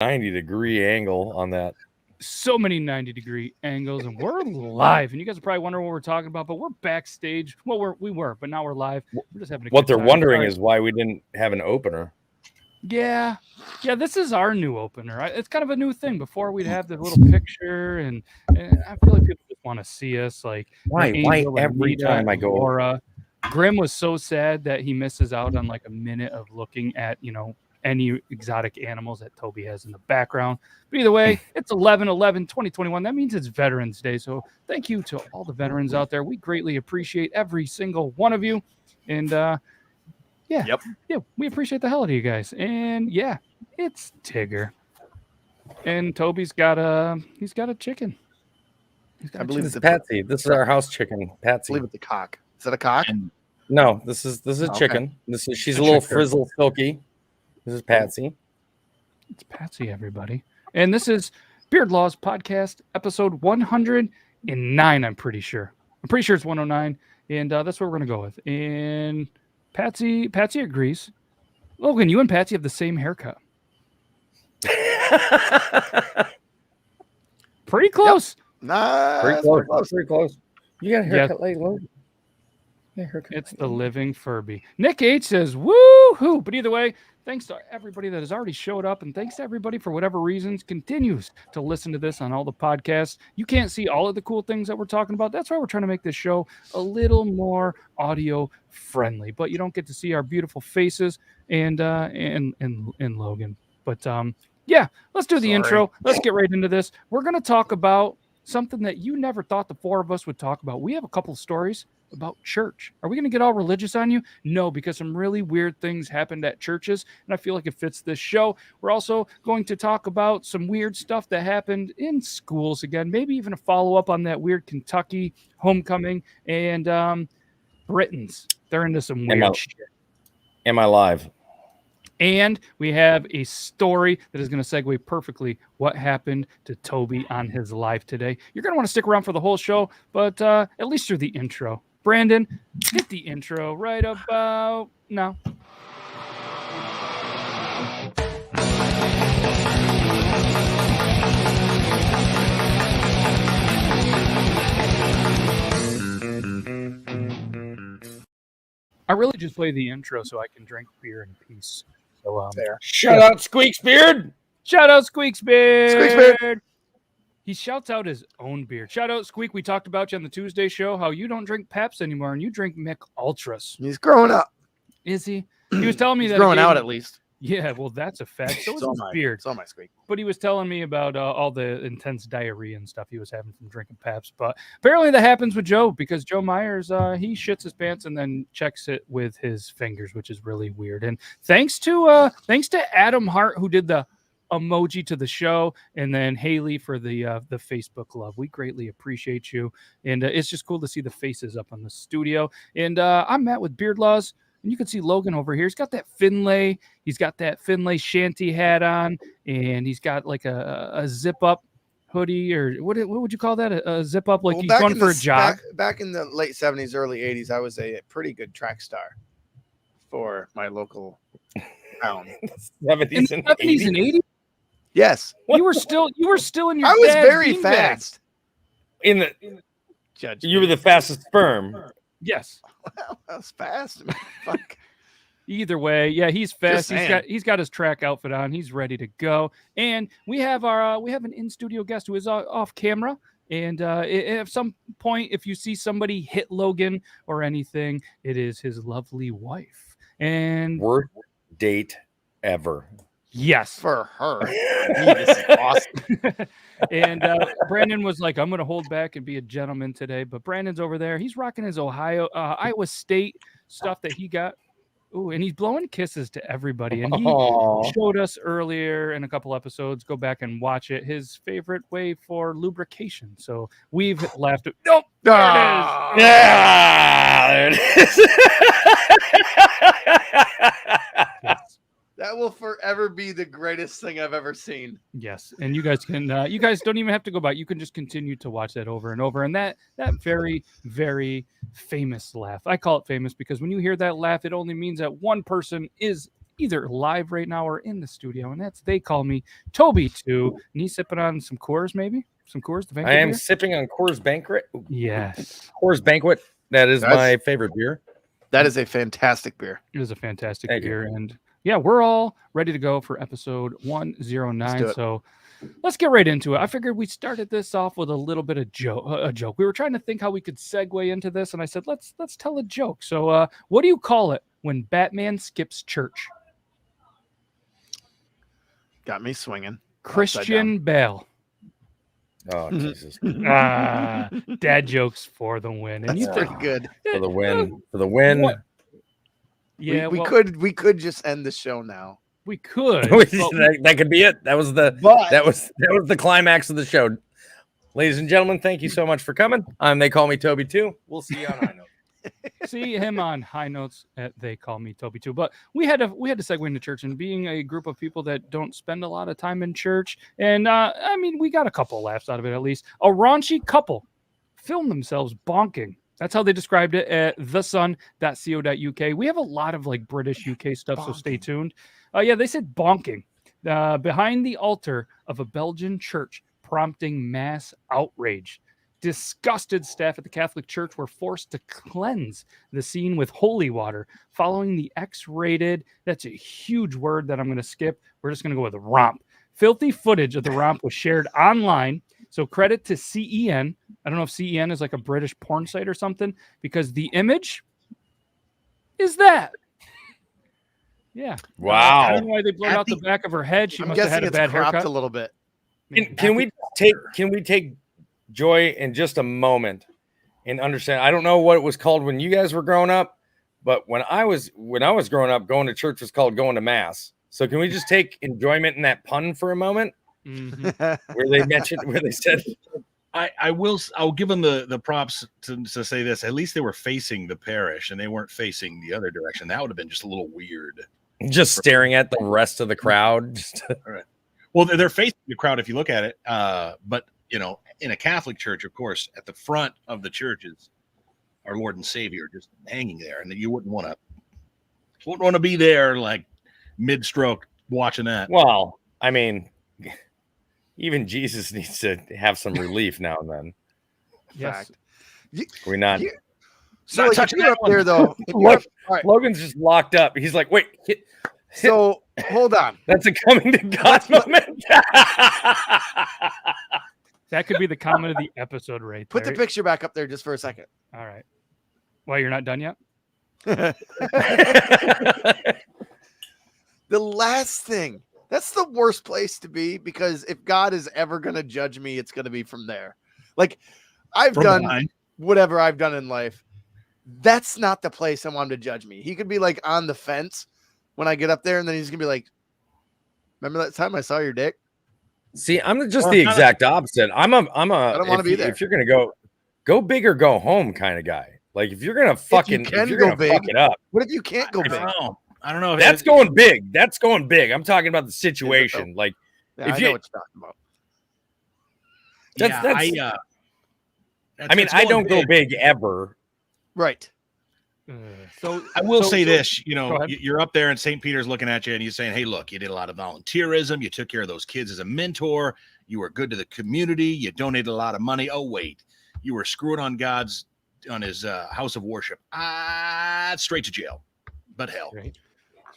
90-degree angle on that. So many 90-degree angles, and we're live. And you guys are probably wondering what we're talking about, but we're backstage. Well, we were, but now we're live. We're just having a What good they're time. wondering Sorry. is why we didn't have an opener. Yeah, this is our new opener. It's kind of a new thing. Before we'd have the little picture, and I feel like people just want to see us, like Why Angel, every Anita, time I and go? Laura. Grim was so sad that he misses out on like a minute of looking at, any exotic animals that Toby has in the background. But either way, it's 11/11/2021. That means it's Veterans Day. So thank you to all the veterans out there. We greatly appreciate every single one of you. And yeah, we appreciate the hell out of you guys. And yeah, it's Tigger. And Toby's got a chicken. I believe it's Patsy. This is our house chicken, Patsy. I believe it's a cock. Is that a cock? No, this is chicken. She's a little frizzle silky. This is Patsy. It's Patsy, everybody. And this is Beardlaws Podcast, episode 109, I'm pretty sure. I'm pretty sure it's 109. And that's what we're going to go with. And Patsy agrees. Logan, you and Patsy have the same haircut. Pretty close. Yep. Nah, pretty close. You got a haircut like Logan. It's the living Furby. Nick H says, woo-hoo. But either way, thanks to everybody that has already showed up, and thanks to everybody for whatever reasons continues to listen to this on all the podcasts. You can't see all of the cool things that we're talking about. That's why we're trying to make this show a little more audio friendly. But you don't get to see our beautiful faces and Logan. But yeah, let's do the intro. Let's get right into this. We're going to talk about something that you never thought the four of us would talk about. We have a couple of stories about church. Are we going to get all religious on you? No, because some really weird things happened at churches, and I feel like it fits this show. We're also going to talk about some weird stuff that happened in schools again, maybe even a follow-up on that weird Kentucky homecoming, and Britons. They're into some weird shit. Am I live? And we have a story that is going to segue perfectly what happened to Toby on his live today. You're going to want to stick around for the whole show, but at least through the intro. Brandon, hit the intro right about now. I really just play the intro so I can drink beer in peace. So, shout out Squeaks Beard. Shout out Squeaks Beard. Squeaks Beard. He shouts out his own beard. Shout out Squeak. We talked about you on the Tuesday show, how you don't drink Peps anymore and you drink Mick Ultras. He's growing up. Is he? He was telling me He's that growing out at least. Yeah, well, that's a fact. So is his beard. So my Squeak. But he was telling me about all the intense diarrhea and stuff he was having from drinking Peps. But apparently that happens with Joe because Joe Myers, he shits his pants and then checks it with his fingers, which is really weird. And thanks to Adam Hart, who did the emoji to the show, and then Haley for the Facebook love. We greatly appreciate you. And it's just cool to see the faces up on the studio. And I'm Matt with Beardlaws. And you can see Logan over here. He's got that Finlay. He's got that Finlay shanty hat on, and he's got like a zip-up hoodie, or what would you call that? A zip-up, like he's going for a jog? Back in the late 70s, early 80s, I was a pretty good track star for my local town. 70s and 80s? Yes. You were still in your I was very fast. In the Judge. You were the fastest sperm. Yes. Well, I was fast. Fuck. Either way, yeah, he's fast. He's got his track outfit on. He's ready to go. And we have an in-studio guest who is off camera. And at some point, if you see somebody hit Logan or anything, it is his lovely wife. And worst date ever. Yes, for her. This is awesome. And Brandon was like, I'm going to hold back and be a gentleman today. But Brandon's over there. He's rocking his Iowa State stuff that he got. Ooh, and he's blowing kisses to everybody. And he showed us earlier in a couple episodes, go back and watch it, his favorite way for lubrication. So we've laughed. Nope. There it is. Yeah, there it is. Yes. That will forever be the greatest thing I've ever seen. Yes, and you guys can. You guys don't even have to go back. You can just continue to watch that over and over. And that very, very famous laugh. I call it famous because when you hear that laugh, it only means that one person is either live right now or in the studio, and that's They Call Me Toby 2. And he's sipping on some Coors, maybe? Some Coors, the Banquet I am beer? sipping on Coors Banquet. Yes. Coors Banquet. That is my favorite beer. That is a fantastic beer. It is a fantastic Thank beer. you. And yeah, we're all ready to go for episode 109. Let's do it. So let's get right into it. I figured we started this off with a little bit of a joke. We were trying to think how we could segue into this, and I said, let's tell a joke. So what do you call it when Batman skips church? Got me swinging. Christian Bale. Oh, Jesus. Dad jokes for the win. And That's you pretty think, good. For the win. For the win. What? Yeah, we well, could just end the show now. we could. that could be it. That was the But that was the climax of the show. Ladies and gentlemen, thank you so much for coming. They Call Me Toby 2. We'll see you on High Note. See him on High Notes at They Call Me Toby 2. But we had to segue into church, and being a group of people that don't spend a lot of time in church, and I mean, we got a couple laughs out of it at least. A raunchy couple filmed themselves bonking. That's how they described it at thesun.co.uk. We have a lot of like British UK stuff, so stay tuned. Yeah, they said bonking behind the altar of a Belgian church, prompting mass outrage. Disgusted staff at the Catholic Church were forced to cleanse the scene with holy water following the X-rated, that's a huge word that I'm going to skip. We're just going to go with romp. Filthy footage of the romp was shared online. So credit to CEN. I don't know if CEN is like a British porn site or something, because the image is that. Yeah. Wow. I don't know why they blurred out the back of her head. She I'm must have had guessing a it's bad cropped haircut. a little bit. Can we take joy in just a moment and understand? I don't know what it was called when you guys were growing up, but when I was growing up, going to church was called going to mass. So can we just take enjoyment in that pun for a moment? Mm-hmm. where they said, I'll give them the props to say this. At least they were facing the parish and they weren't facing the other direction. That would have been just a little weird. just staring at the rest of the crowd. All right. Well, they're facing the crowd if you look at it. But you know, in a Catholic church, of course, at the front of the church is our Lord and Savior just hanging there, and you wouldn't want to be there like mid-stroke watching that. Well, I mean, even Jesus needs to have some relief now and then. Yes. We're not. So Not like, touching if you're that up there though. If you're up, all right. Logan's just locked up. He's like, wait. So hold on. That's a coming to God moment. That could be the comment of the episode right Put there. the picture back up there just for a second. All right. Well, you're not done yet? The last thing. That's the worst place to be, because if God is ever going to judge me, it's going to be from there. Like, I've From done behind. whatever I've done in life. That's not the place I want him to judge me. He could be like on the fence when I get up there, and then he's going to be like, remember that time I saw your dick? See, I'm just the exact opposite. I don't want to be there. If you're gonna go big or go home kind of guy. Like if you're gonna fuck it up. What if you can't go big? I don't know. That's going big. That's going big. I'm talking about the situation. Like Yeah, I know what you're talking about. I mean, I don't go big ever. Right. So I will say this, you go know, ahead. you're up there and St. Peter's looking at you and he's saying, hey, look, you did a lot of volunteerism. You took care of those kids as a mentor. You were good to the community. You donated a lot of money. Oh, wait, you were screwing on his house of worship. Straight to jail, but hell. Straight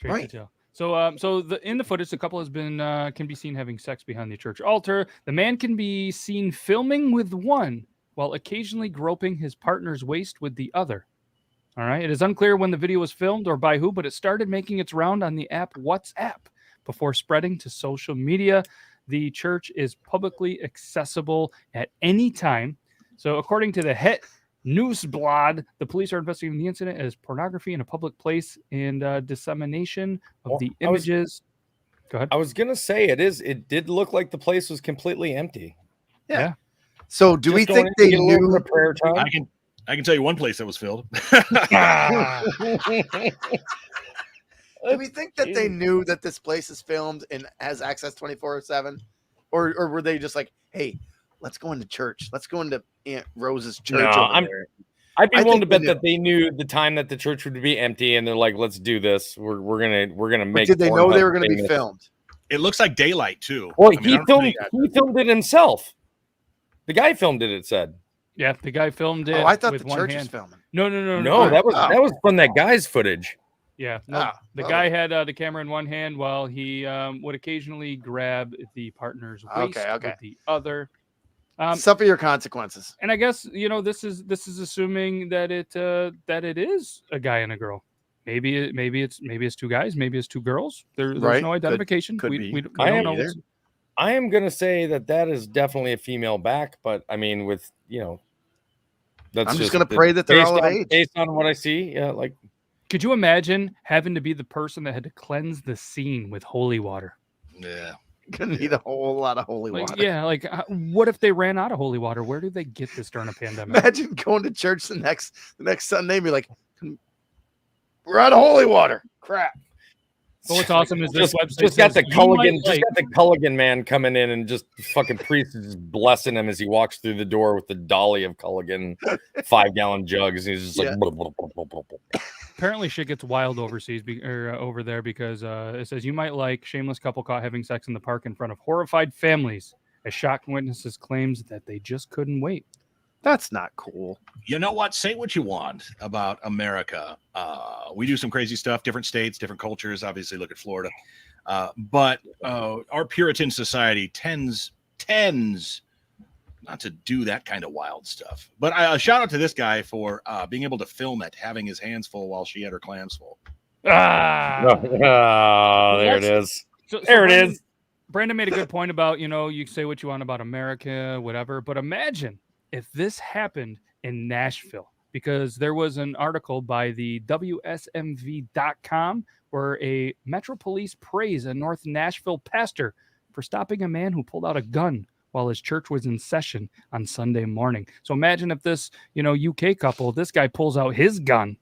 Right. to jail. So, in the footage, the couple has been can be seen having sex behind the church altar. The man can be seen filming with one while occasionally groping his partner's waist with the other. All right. It is unclear when the video was filmed or by who, but it started making its round on the app WhatsApp before spreading to social media. The church is publicly accessible at any time. So, according to the Het Nieuwsblad, the police are investigating the incident as pornography in a public place and dissemination of the images. Go ahead. I was gonna say it did look like the place was completely empty. Yeah. So do we think they knew? Prayer time? I can tell you one place that was filled. Do we think that they knew that this place is filmed and has access 24/7, or were they just like, hey, let's go into church, let's go into Aunt Rose's church? No, over there. I'd be I willing think to bet they that they knew the time that the church would be empty, and they're like, "Let's do this. We're gonna But make." did they know they Pornhub were going to be famous." filmed? It looks like daylight too. Well, I mean, I he don't filmed. think- He filmed it himself. The guy filmed it. It said. Yeah, the guy filmed it. Oh, I thought with the one church was hand. filming. No, that was from that guy's footage. Yeah, no, Ah, the well. guy had the camera in one hand while he would occasionally grab the partner's waist Okay. with the other. Suffer your consequences. And I guess this is assuming that it is a guy and a girl. Maybe it's two guys, maybe it's two girls. There's Right. no identification. Could we be. we Could don't be know. either. I am gonna say that is definitely a female back, but I mean, with that's I'm just gonna pray that they're all of age. based on what I see. Yeah, like Could you imagine having to be the person that had to cleanse the scene with holy water? Yeah. Gonna need a whole lot of holy Like, water. yeah, like what if they ran out of holy water? Where do they get this during a pandemic? Imagine going to church the next Sunday and be like, we're out of holy water. Crap. But what's awesome is this website just got says the you Culligan, might just like- got the Culligan man coming in, and just fucking priest is just blessing him as he walks through the door with the dolly of Culligan 5-gallon jugs. And he's just like, Yeah. blah, blah, blah, blah, blah, blah. Apparently, shit gets wild overseas or over there because it says you might like shameless couple caught having sex in the park in front of horrified families as shocked witnesses claims that they just couldn't wait. That's not cool. You know what? Say what you want about America. We do some crazy stuff, different states, different cultures. Obviously, look at Florida. But our Puritan society tends not to do that kind of wild stuff. But a shout out to this guy for being able to film it, having his hands full while she had her clams full. Ah, Oh, there it is. There it is. Brandon made a good point about you say what you want about America, whatever, but imagine if this happened in Nashville, because there was an article by the WSMV.com where a Metro Police praised a North Nashville pastor for stopping a man who pulled out a gun while his church was in session on Sunday morning. So imagine if this, UK couple, this guy pulls out his gun,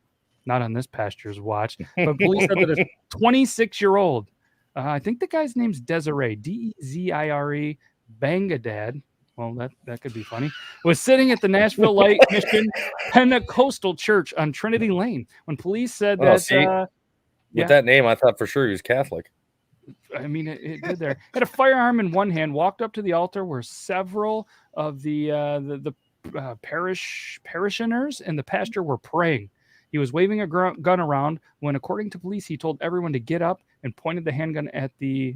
not on this pastor's watch, but police said that a 26-year-old, I think the guy's name's Desiree, Dezire, Bangadad. Well, that could be funny. Was sitting at the Nashville Light Mission Pentecostal Church on Trinity Lane when police said that. With that name, I thought for sure he was Catholic. I mean, it did there. Had a firearm in one hand, walked up to the altar where several of the parishioners and the pastor were praying. He was waving a gun around when, according to police, he told everyone to get up and pointed the handgun at the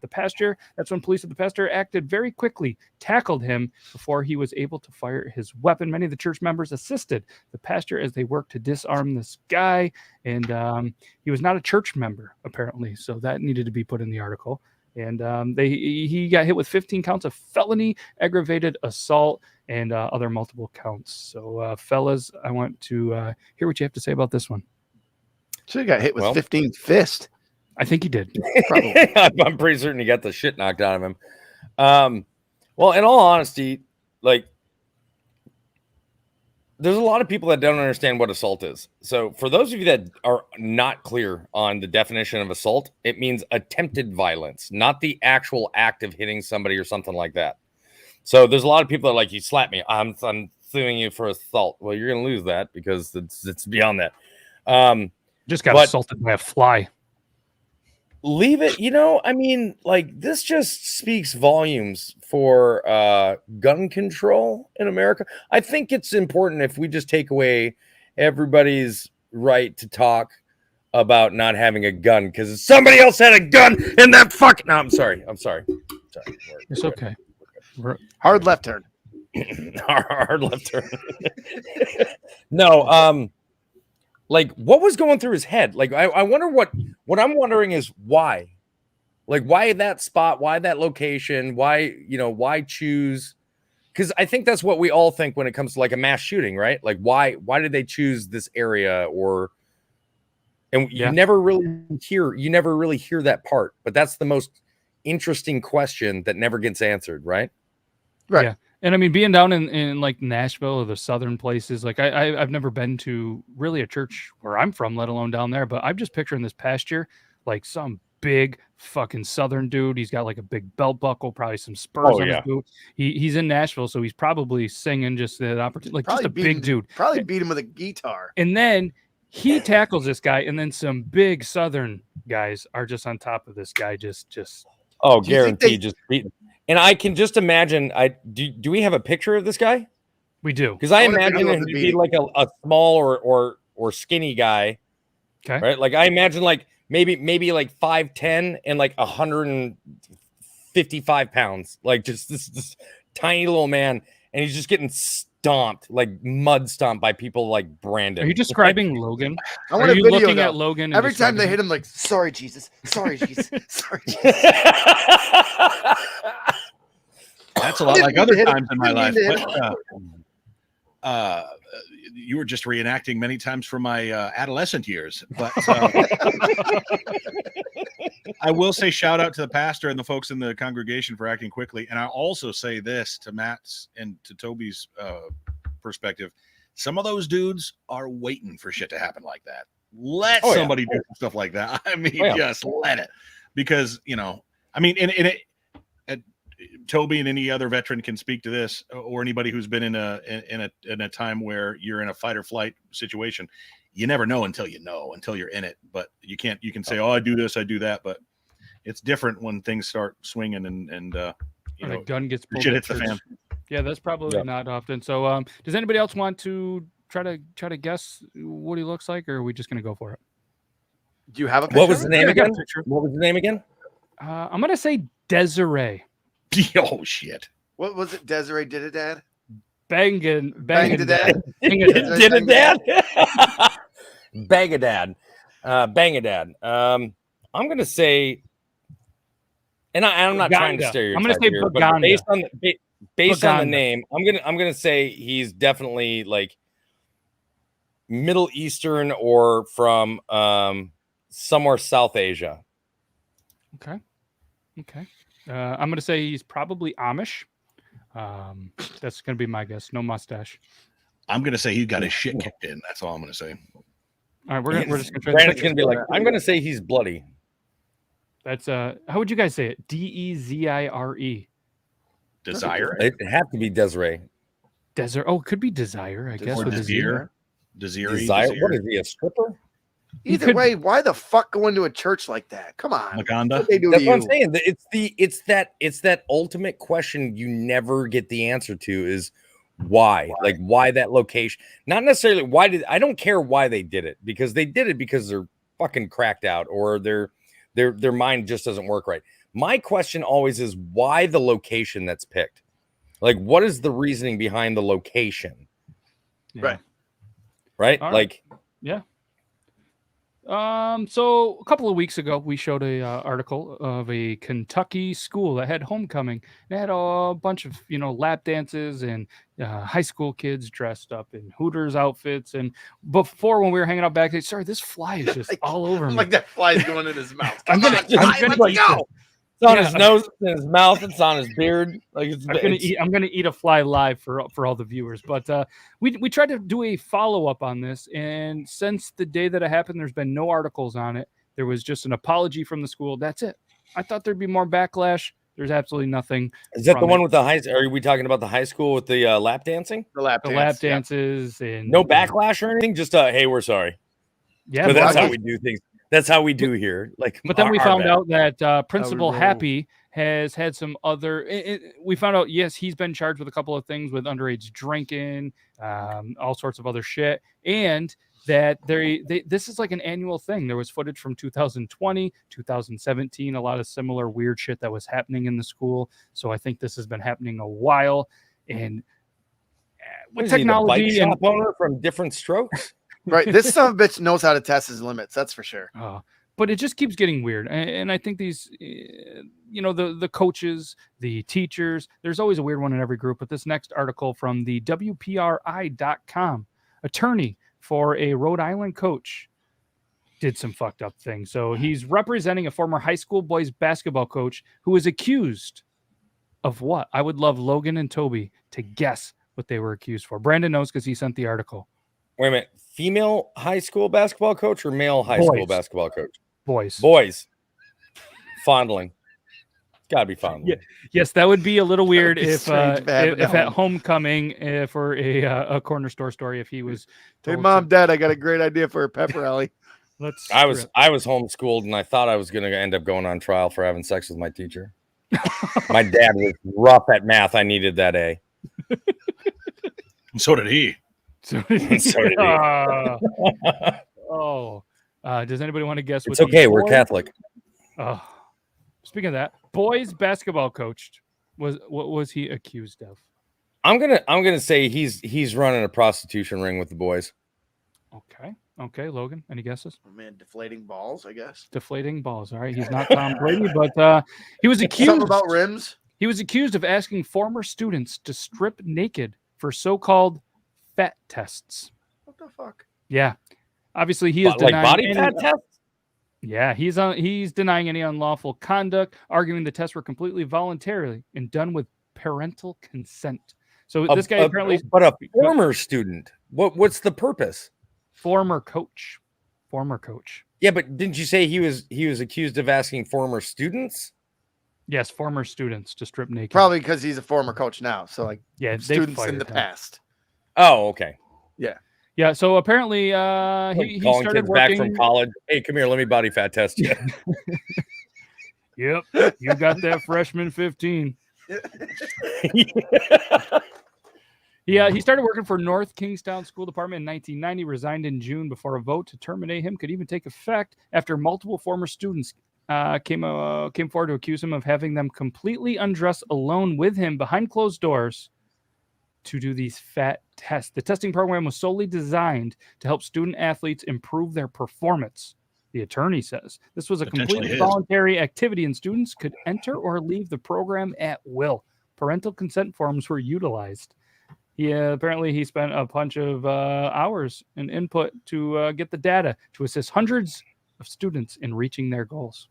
pastor. That's when police at the pastor acted very quickly, tackled him before he was able to fire his weapon. Many of the church members assisted the pastor as they worked to disarm this guy, and he was not a church member apparently, so that needed to be put in the article. And he got hit with 15 counts of felony aggravated assault and other multiple counts. So, fellas, I want to hear what you have to say about this one. Should have got hit with 15 fist. I think he did. Probably. I'm pretty certain he got the shit knocked out of him. Well, in all honesty, like, there's a lot of people that don't understand what assault is. So for those of you that are not clear on the definition of assault, it means attempted violence, not the actual act of hitting somebody or something like that. So there's a lot of people that are like, you slapped me, I'm suing you for assault. Well, you're going to lose that because it's beyond that. Just got assaulted by a fly. Leave it. I mean, like, this just speaks volumes for gun control in America. I think it's important if we just take away everybody's right to talk about not having a gun because somebody else had a gun in that fucking. No, I'm sorry. It's okay. Hard left turn. Hard left turn. No, like, what was going through his head? Like, I wonder what I'm wondering is why? Like, why that spot? Why that location? Why choose? Because I think that's what we all think when it comes to like a mass shooting, right? Like, why did they choose this area? You never really hear that part, but that's the most interesting question that never gets answered, right? Right. Yeah. And I mean, being down in like Nashville or the southern places, like I've never been to really a church where I'm from, let alone down there. But I'm just picturing this pasture, like some big fucking Southern dude. He's got like a big belt buckle, probably some spurs on his boot. He's in Nashville, so he's probably singing just the opportunity, like Probably just a big dude. Probably beat him with a guitar. And then he tackles this guy, and then some big Southern guys are just on top of this guy, just. Oh, guaranteed, just beating. And I can just imagine. Do we have a picture of this guy? We do, because I imagine him to be like a small or skinny guy. Okay, right? Like I imagine like maybe like 5'10" and like 155 pounds, like just this tiny little man, and he's just getting stomped, like mud stomped by people like Brandon. Are you describing Logan? I want Are a you video looking though. at Logan? Every time they hit him, like, sorry, Jesus, sorry, Jesus, sorry, Jesus. That's a lot like other times in my life. But, you were just reenacting many times from my adolescent years. But I will say shout out to the pastor and the folks in the congregation for acting quickly. And I also say this to Matt's and to Toby's perspective. Some of those dudes are waiting for shit to happen like that. Let somebody do stuff like that. I mean, just let it. Because, I mean, Toby and any other veteran can speak to this, or anybody who's been in a time where you're in a fight or flight situation. You never know until you're in it. But you can say, oh, I do this, I do that. But it's different when things start swinging and a gun gets pulled. Shit hits the fan. Yeah, that's probably not often. So, does anybody else want to try to guess what he looks like, or are we just going to go for it? Do you have a picture? What was the name again? What was the name again? I'm going to say Desiree. Oh shit! What was it? Desiree did it, Dad. Bangin' Dad. Did it, Dad? Bang-a-dad. Bang-a-dad. I'm gonna say, and I'm not trying to stereotype. I'm gonna say here, but based on the name, I'm gonna say he's definitely like Middle Eastern or from somewhere South Asia. Okay. I'm going to say he's probably Amish. That's going to be my guess. No mustache. I'm going to say he got his shit kicked in. That's all I'm going to say. All right, we're just going to try. Brandon's going to be like, I'm going to say he's bloody. That's how would you guys say it? Dezire. Desire. It'd have to be Desiree. Desert. Oh, it could be Desire. I guess or with Desire. Desire. What is he? A stripper? Either way, why the fuck go into a church like that? Come on, Maconda. That's what I'm saying. It's that ultimate question you never get the answer to is why? Like why that location? Not necessarily I don't care why they did it, because they did it because they're fucking cracked out or their mind just doesn't work right. My question always is why the location that's picked? Like what is the reasoning behind the location? Yeah. Right? All right. Like yeah. So a couple of weeks ago, we showed a article of a Kentucky school that had homecoming. They had a bunch of lap dances and high school kids dressed up in Hooters outfits. And before, when we were hanging out backstage, sorry, this fly is just all over me. Like that fly's going in his mouth. I'm gonna go. It's on his nose, it's in his mouth, it's on his beard. Like I'm gonna eat a fly live for all the viewers. But we tried to do a follow-up on this, and since the day that it happened, there's been no articles on it. There was just an apology from the school. That's it. I thought there'd be more backlash. There's absolutely nothing. Is that the one with the high? Are we talking about the high school with the lap dancing? The lap dances and no backlash or anything. Just hey, we're sorry. Yeah, but that's how we do things. That's how we do here. Like, but then we found out that Principal Happy has had some other. We found out, yes, he's been charged with a couple of things with underage drinking, all sorts of other shit, and that this is like an annual thing. There was footage from 2020, 2017, a lot of similar weird shit that was happening in the school. So I think this has been happening a while, and with technology, he, the bike shop owner from Different Strokes. Right, this son of a bitch knows how to test his limits. That's for sure. But it just keeps getting weird, and I think these, the coaches, the teachers. There's always a weird one in every group. But this next article from the WPRI.com, attorney for a Rhode Island coach did some fucked up things. So he's representing a former high school boys basketball coach who was accused of what? I would love Logan and Toby to guess what they were accused for. Brandon knows because he sent the article. Wait a minute. Female high school basketball coach or male high school basketball coach? Boys. Fondling. It's gotta be fondling. Yeah. Yes, that would be a little weird be if strange to have it if at at homecoming for a corner store story, if he was Hey, told Mom, to- Dad, I got a great idea for a pep rally. let's I was strip. homeschooled, and I thought I was gonna end up going on trial for having sex with my teacher. My dad was rough at math. I needed that A. And so did he. So did he. Does anybody want to guess what It's okay. We're Catholic. Speaking of that, boys basketball coach what was he accused of? I'm gonna say he's running a prostitution ring with the boys. Okay, Logan, any guesses? Oh, man, deflating balls, I guess. Deflating balls. All right, he's not Tom Brady, but he was accused. Something about rims. He was accused of asking former students to strip naked for so-called fat tests. What the fuck? Yeah, obviously he is Like denying body any, fat tests. Yeah, he's denying any unlawful conduct, arguing the tests were completely voluntary and done with parental consent. So this guy apparently, but a former student. What's the purpose? Former coach. Yeah, but didn't you say he was accused of asking former students? Yes, former students to strip naked. Probably because he's a former coach now. So, like, yeah, students in the past. Oh, okay. Yeah, so apparently he calling started kids working back from college. Hey, come here, let me body fat test you. Yep, you got that freshman 15. He started working for North Kingstown School Department in 1990, resigned in June before a vote to terminate him could even take effect after multiple former students came forward to accuse him of having them completely undress alone with him behind closed doors to do these fat tests. The testing program was solely designed to help student athletes improve their performance. The attorney says this was a completely voluntary activity and students could enter or leave the program at will. Parental consent forms were utilized. Apparently he spent a bunch of hours and input to get the data to assist hundreds of students in reaching their goals.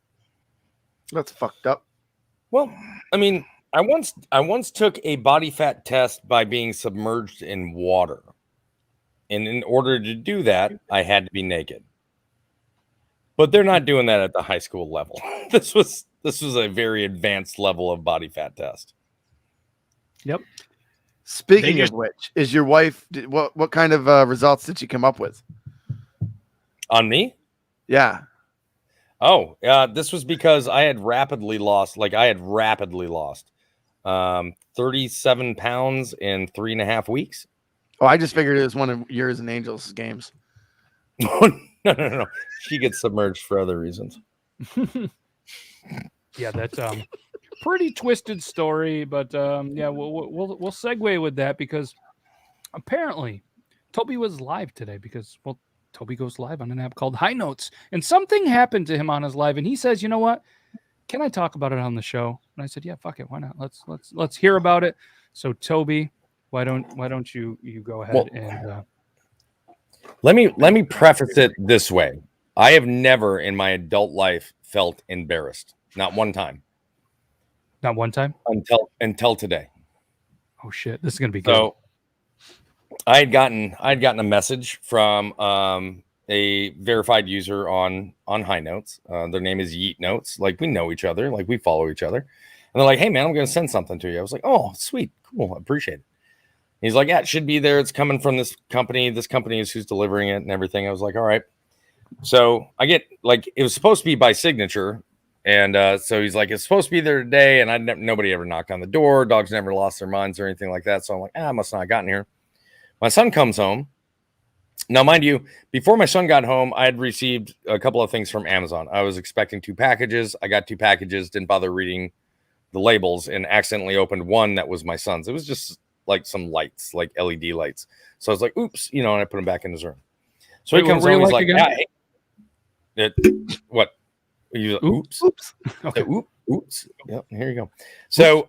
That's fucked up. Well, I mean, I once took a body fat test by being submerged in water. And in order to do that, I had to be naked. But they're not doing that at the high school level. This was a very advanced level of body fat test. Yep. Speaking of which, is your wife what kind of results did she come up with? On me? Yeah. Oh, this was because I had rapidly lost 37 pounds in 3.5 weeks. Oh, I just figured it was one of yours and Angel's games. No. She gets submerged for other reasons. Yeah, that's pretty twisted story, but yeah, we'll segue with that because apparently Toby was live today because Toby goes live on an app called High Notes, and something happened to him on his live, and he says, "You know what? Can I talk about it on the show?" And I said, "Yeah, fuck it, why not? Let's hear about it." So Toby, why don't you go ahead and let me preface it this way. I have never in my adult life felt embarrassed. Not one time. Not one time? Until today. Oh shit, this is gonna be good. So I had gotten a message from a verified user on High Notes. Their name is Yeet Notes. Like, we know each other, like we follow each other. And they're like, "Hey man, I'm gonna send something to you." I was like, "Oh, sweet, cool, appreciate it." He's like, "Yeah, it should be there. It's coming from this company. This company is who's delivering it and everything." I was like, "All right." So I get, like, it was supposed to be by signature. And so he's like, "It's supposed to be there today." And nobody ever knocked on the door. Dogs never lost their minds or anything like that. So I'm like, I must not have gotten here. My son comes home. Now, mind you, before my son got home, I had received a couple of things from Amazon. I was expecting 2 packages. I got 2 packages, didn't bother reading the labels, and accidentally opened one that was my son's. It was just like some lights, like LED lights. So I was like, "Oops," and I put him back in his room. So he comes home, he's like, "Yeah, what?" He's like, "Oops." Okay. Oops. Yep, here you go. So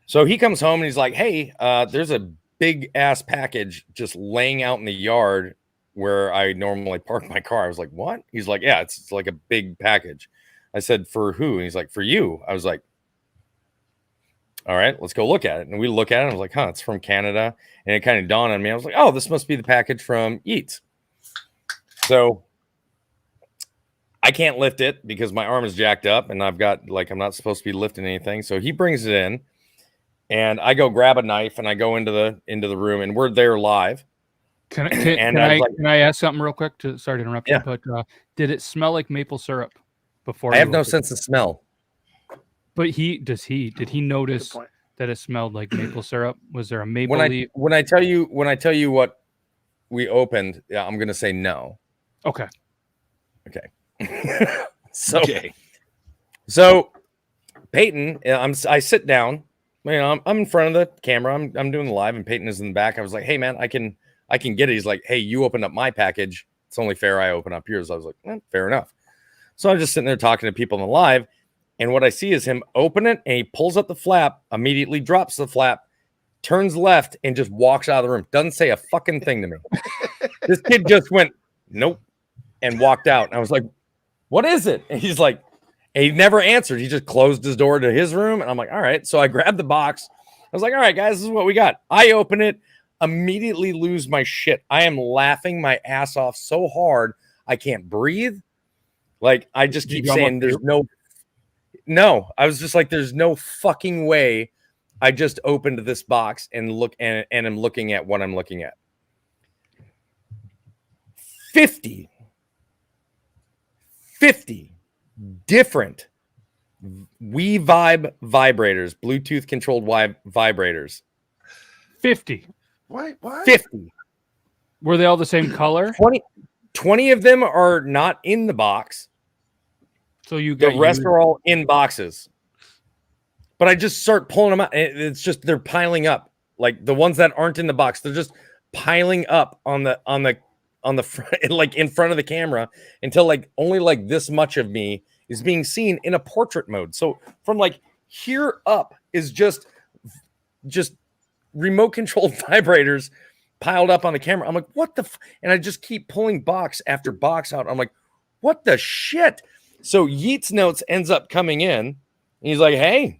so he comes home and he's like, "Hey, there's a big ass package just laying out in the yard where I normally park my car." I was like, "What?" He's like, "Yeah, it's like a big package." I said, "For who?" And he's like, "For you." I was like, "All right, let's go look at it." And we look at it. And I was like, "Huh, it's from Canada." And it kind of dawned on me. I was like, "Oh, this must be the package from Eats." So I can't lift it because my arm is jacked up and I've got like I'm not supposed to be lifting anything. So he brings it in and I go grab a knife and I go into the room and we're there live. Can I ask something real quick? Sorry to interrupt you, but did it smell like maple syrup before? I have no sense of smell. But did he notice that it smelled like maple syrup? Was there a maple leaf? When I tell you what we opened, yeah, I'm gonna say no. Okay. So Peyton, I sit down. You know, I'm in front of the camera. I'm doing the live, and Peyton is in the back. I was like, "Hey, man, I can get it." He's like, "Hey, you opened up my package. It's only fair I open up yours." I was like, "Fair enough." So I'm just sitting there talking to people in the live, and what I see is him open it, and he pulls up the flap, immediately drops the flap, turns left, and just walks out of the room. Doesn't say a fucking thing to me. This kid just went, "Nope," and walked out. And I was like, "What is it?" And he's like, he never answered. He just closed his door to his room. And I'm like, all right. So I grabbed the box. I was like, all right, guys, this is what we got. I open it, immediately lose my shit. I am laughing my ass off so hard. I can't breathe. Like, I just keep saying there's no, I was just like, there's no fucking way. I just opened this box and I'm looking at what I'm looking at. 50 different Vibe vibrators, Bluetooth controlled vibrators. 50. What? 50. Were they all the same color? 20 of them are not in the box. So the rest are all in boxes. But I just start pulling them out. It's just they're piling up. Like the ones that aren't in the box, they're just piling up on the front, like in front of the camera until like only like this much of me is being seen in a portrait mode. So from like here up is just remote controlled vibrators piled up on the camera. I'm like, what the and I just keep pulling box after box out. I'm like, what the shit? So Yeats Notes ends up coming in and he's like, hey,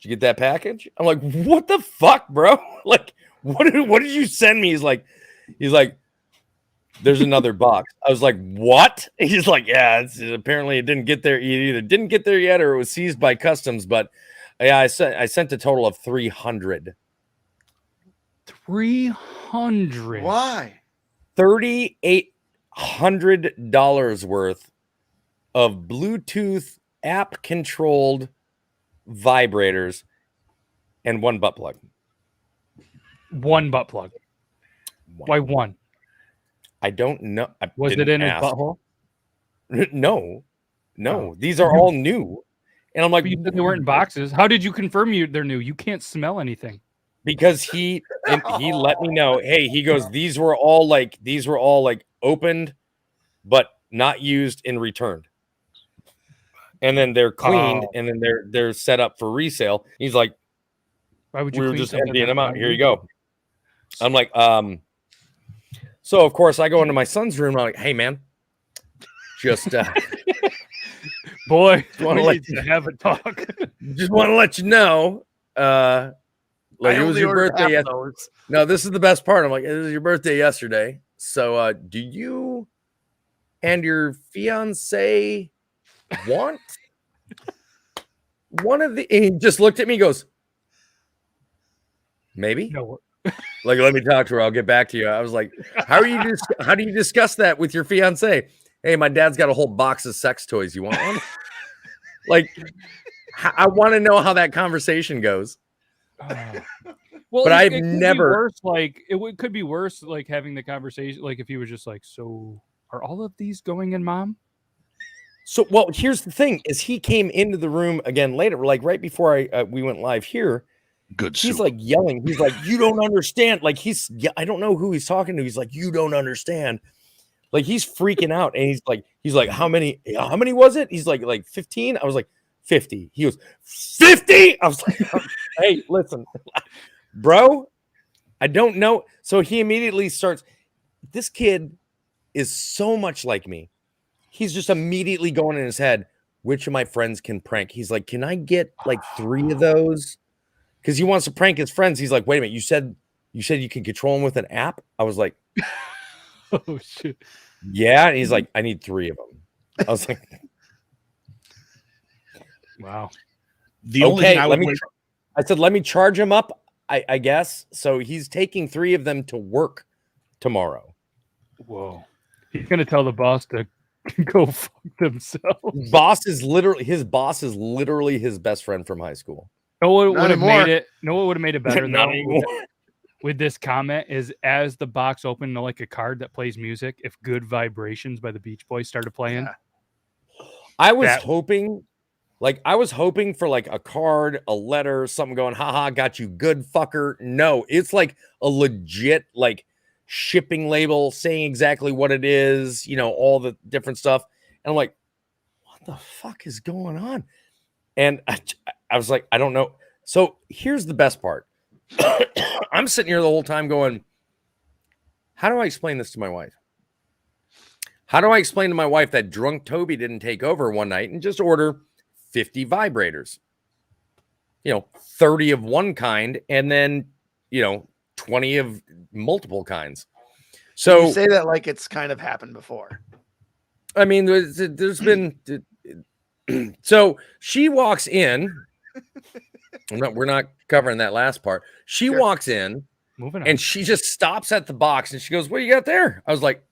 did you get that package? I'm like, what the fuck, bro? Like, what did you send me? He's like, there's another box. I was like, what? He's like, yeah, apparently it didn't get there. It either didn't get there yet or it was seized by customs. But yeah, I sent a total of 300. 300. Why? $3,800 worth of Bluetooth app controlled vibrators and one butt plug. One butt plug. Why one? I don't know. Was it in his butthole? No. These are all new. And I'm like, you said they weren't in boxes. How did you confirm they're new? You can't smell anything. Because he let me know. Hey, he goes, these were all like opened, but not used and returned. And then they're cleaned, and then they're set up for resale. He's like, why would you? We were just emptying them out. Here you go. I'm like, So of course I go into my son's room. I'm like, hey man, just boy, we need to have a talk. Just want to let you know, like it was your birthday. No, this is the best part. I'm like, it was your birthday yesterday. So do you and your fiance want one of the? And he just looked at me, goes, maybe. No. Like, let me talk to her. I'll get back to you. I was like, how do you discuss that with your fiance? Hey, my dad's got a whole box of sex toys. You want one? Like, I want to know how that conversation goes. Well, but I've could never. Be worse, like it could be worse, like having the conversation. Like if he was just like, "So, are all of these going in, Mom?" So, well, here's the thing: is he came into the room again later, like right before we went live here. Good. He's like yelling. He's like, you don't understand. Like I don't know who he's talking to. He's like, you don't understand. Like he's freaking out. And he's like, how many was it? He's like 15. I was like 50. He goes 50. I was like, hey, listen, bro, I don't know. So he immediately starts. This kid is so much like me. He's just immediately going in his head, which of my friends can prank? He's like, can I get like 3 of those? Because he wants to prank his friends. He's like, wait a minute, you said you can control them with an app? I was like, oh shit. Yeah. And he's like, I need 3 of them. I was like, Wow. The only thing I would I said, let me charge him up, I guess. So he's taking 3 of them to work tomorrow. Whoa. He's going to tell the boss to go fuck themselves. His boss is literally his best friend from high school. No, what would have made it? No, what would have made it better Not though? anymore. With this comment is as the box opened like a card that plays music. If "Good Vibrations" by the Beach Boys started playing, I was hoping for like a card, a letter, something going, haha, got you good fucker. No, it's like a legit like shipping label saying exactly what it is, all the different stuff. And I'm like, what the fuck is going on? And I was like, I don't know. So here's the best part. I'm sitting here the whole time going, how do I explain this to my wife? How do I explain to my wife that drunk Toby didn't take over one night and just order 50 vibrators? 30 of one kind and then, 20 of multiple kinds. So you say that like it's kind of happened before. I mean, there's been so she walks in. We're not covering that last part. She walks in, moving on, and she just stops at the box and she goes, "What do you got there?" I was like,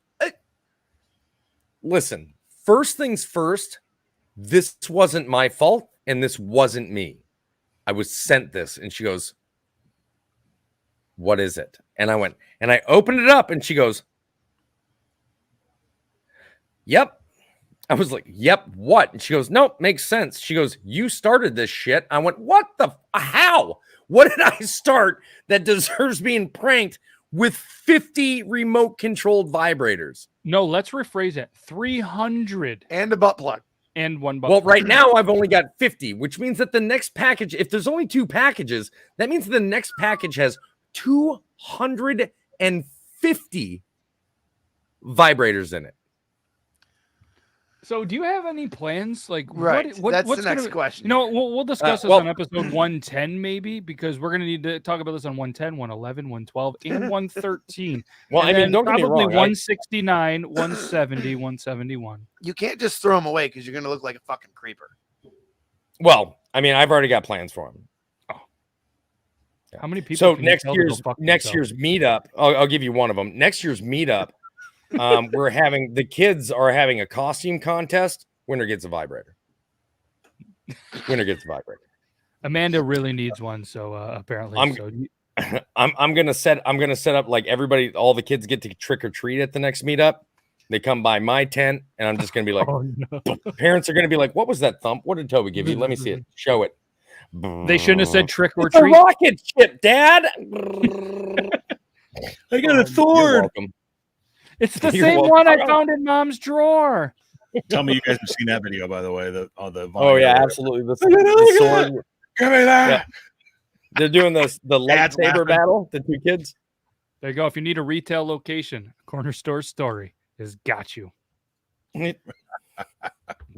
listen, first things first, this wasn't my fault and this wasn't me. I was sent this. And she goes, "What is it?" And I went, and I opened it up and she goes, "Yep." I was like, "Yep, what?" And she goes, "Nope, makes sense." She goes, "You started this shit." I went, "What the how? What did I start that deserves being pranked with 50 remote controlled vibrators?" No, let's rephrase it. 300 and a butt plug and one butt Well, plug. right now I've only got 50, which means that the next package, if there's only 2 packages, that means the next package has 250 vibrators in it. So, do you have any plans? Like, right? What's the next question? We'll discuss this on episode 110, maybe, because we're going to need to talk about this on 110, 111, 112, and 113. Well, and I mean, don't get me probably wrong. 169, 170, 171. You can't just throw them away because you're going to look like a fucking creeper. Well, I mean, I've already got plans for them. Oh. Yeah. How many people? So next year's meetup, I'll give you one of them. Next year's meetup. The kids are having a costume contest. Winner gets a vibrator. Amanda really needs one, so apparently I'm gonna set up like everybody, all the kids get to trick or treat at the next meetup. They come by my tent, and I'm just gonna be like, parents are gonna be like, "What was that thump? What did Toby give you? Let me see it. Show it." They shouldn't have said trick or It's a treat. rocket ship, Dad. I got a sword. You're welcome. It's the same one I found in Mom's drawer. Tell me you guys have seen that video, by the way. Oh yeah, absolutely. The sword. Give me that. Yeah. They're doing the lightsaber battle. The 2 kids. There you go. If you need a retail location, Corner Store Story has got you. I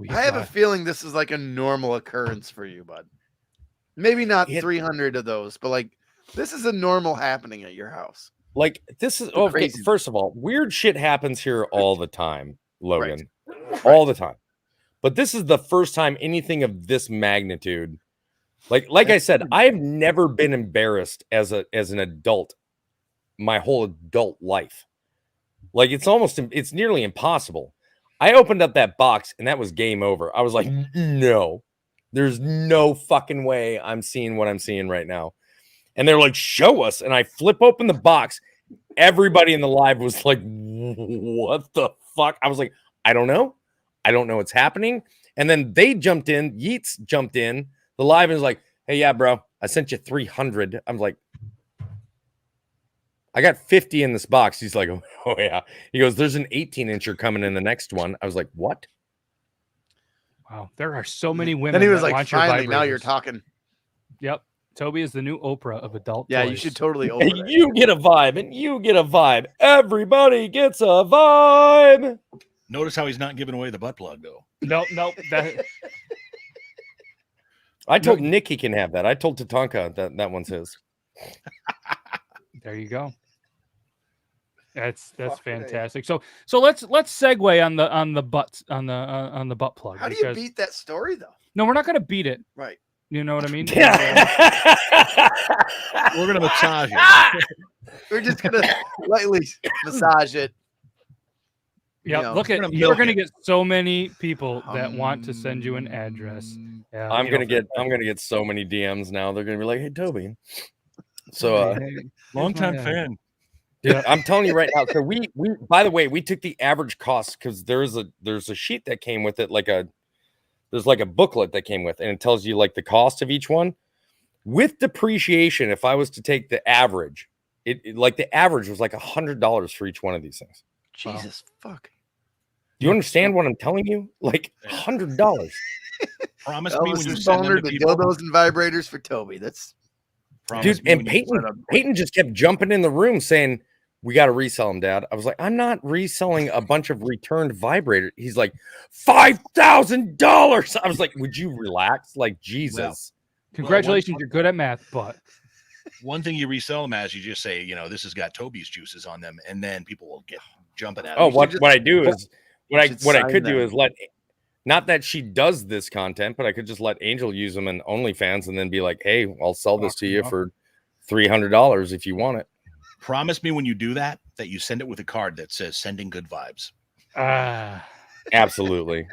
have a feeling this is like a normal occurrence for you, bud. Maybe not 300 of those, but like this is a normal happening at your house. Like this is okay. First of all, weird shit happens here all the time, Logan, all the time. But this is the first time anything of this magnitude. Like I said, I've never been embarrassed as an adult, my whole adult life. Like it's nearly impossible. I opened up that box and that was game over. I was like, no, there's no fucking way I'm seeing what I'm seeing right now. And they're like, show us. And I flip open the box. Everybody in the live was like, what the fuck? I was like, I don't know. I don't know what's happening. And then they jumped in. Yeats jumped in. The live is like, hey, yeah, bro, I sent you 300. I'm like, I got 50 in this box. He's like, oh yeah. He goes, there's an 18-incher coming in the next one. I was like, what? Wow. There are so many women. Then he was like, finally, now you're talking. Yep. Toby is the new Oprah of adult toys. You should totally Oprah it. You get a vibe, and you get a vibe. Everybody gets a vibe. Notice how he's not giving away the butt plug, though. Nope. I told Nick he can have that. I told Tatanka that one's his. There you go. That's fantastic. So let's segue on the butt plug. How do you beat that story though? No, we're not going to beat it. Right. You know what I mean? Yeah. We're gonna massage it. We're just gonna lightly massage it. Yeah, look at you're gonna get so many people that want to send you an address. Yeah, I'm gonna get so many DMs now. They're gonna be like, "Hey, Toby." So long-time fan. Dude, I'm telling you right now. So we by the way, we took the average cost because there's a sheet that came with it, there's like a booklet that came with it, and it tells you like the cost of each one with depreciation. If I was to take the average, it like the average was like $100 for each one of these things. Jesus fuck. Do you understand what I'm telling you? Like $100. Promise me when you send them to people. Dildos and vibrators for Toby. That's dude. And Peyton just kept jumping in the room saying, "We got to resell them, Dad." I was like, "I'm not reselling a bunch of returned vibrators." He's like, $5,000. I was like, "Would you relax?" Like, Jesus. Well, congratulations, you're good at math, but one thing you resell them as, you just say, this has got Toby's juices on them, and then people will get jumping at it. Oh, what I do is what I could do is not that she does this content, but I could just let Angel use them in OnlyFans and then be like, "Hey, I'll sell this to you for $300 if you want it." Promise me when you do that you send it with a card that says "Sending good vibes." Absolutely.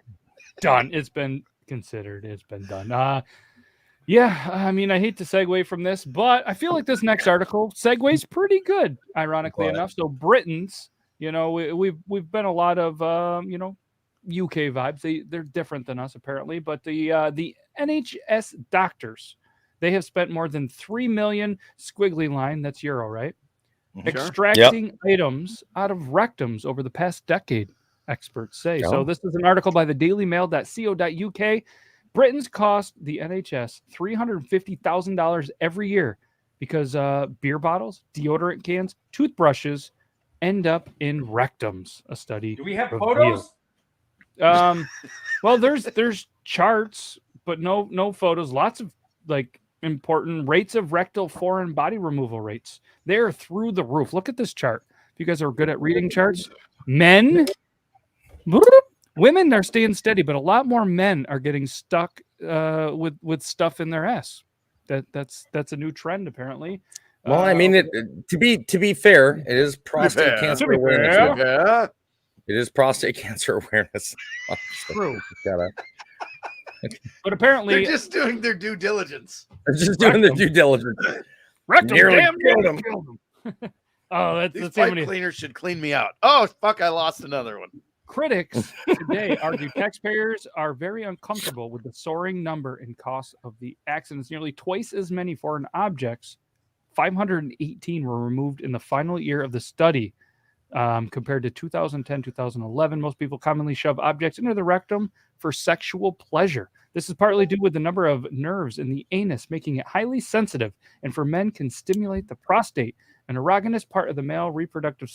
Done. It's been considered. It's been done. Yeah, I mean, I hate to segue from this, but I feel like this next article segues pretty good, ironically enough. So Britons, we've been a lot of UK vibes. They're different than us apparently, but the NHS doctors, they have spent more than 3 million squiggly line, that's euro, right? Extracting items out of rectums over the past decade, experts say. So this is an article by the dailymail.co.uk. Britons cost the NHS $350,000 every year because beer bottles, deodorant cans, toothbrushes end up in rectums. A study. Do we have revealed. photos? Well, there's charts, but no photos. Lots of important rates of rectal foreign body removal rates. They're through the roof. Look at this chart. If you guys are good at reading charts, men, women, they're staying steady, but a lot more men are getting stuck with stuff in their ass. That's a new trend apparently. Well, I mean, to be fair, it is prostate cancer awareness. Yeah. It is prostate cancer awareness. True. But apparently they're just doing their due diligence. They're just doing the due diligence. Rectum, nearly killed him. Oh, These pipe cleaners should clean me out. Oh, fuck, I lost another one. Critics today argue taxpayers are very uncomfortable with the soaring number and cost of the accidents. Nearly twice as many foreign objects, 518, were removed in the final year of the study compared to 2010, 2011. Most people commonly shove objects into the rectum for sexual pleasure. This is partly due with the number of nerves in the anus, making it highly sensitive, and for men can stimulate the prostate, an erogenous part of the male reproductive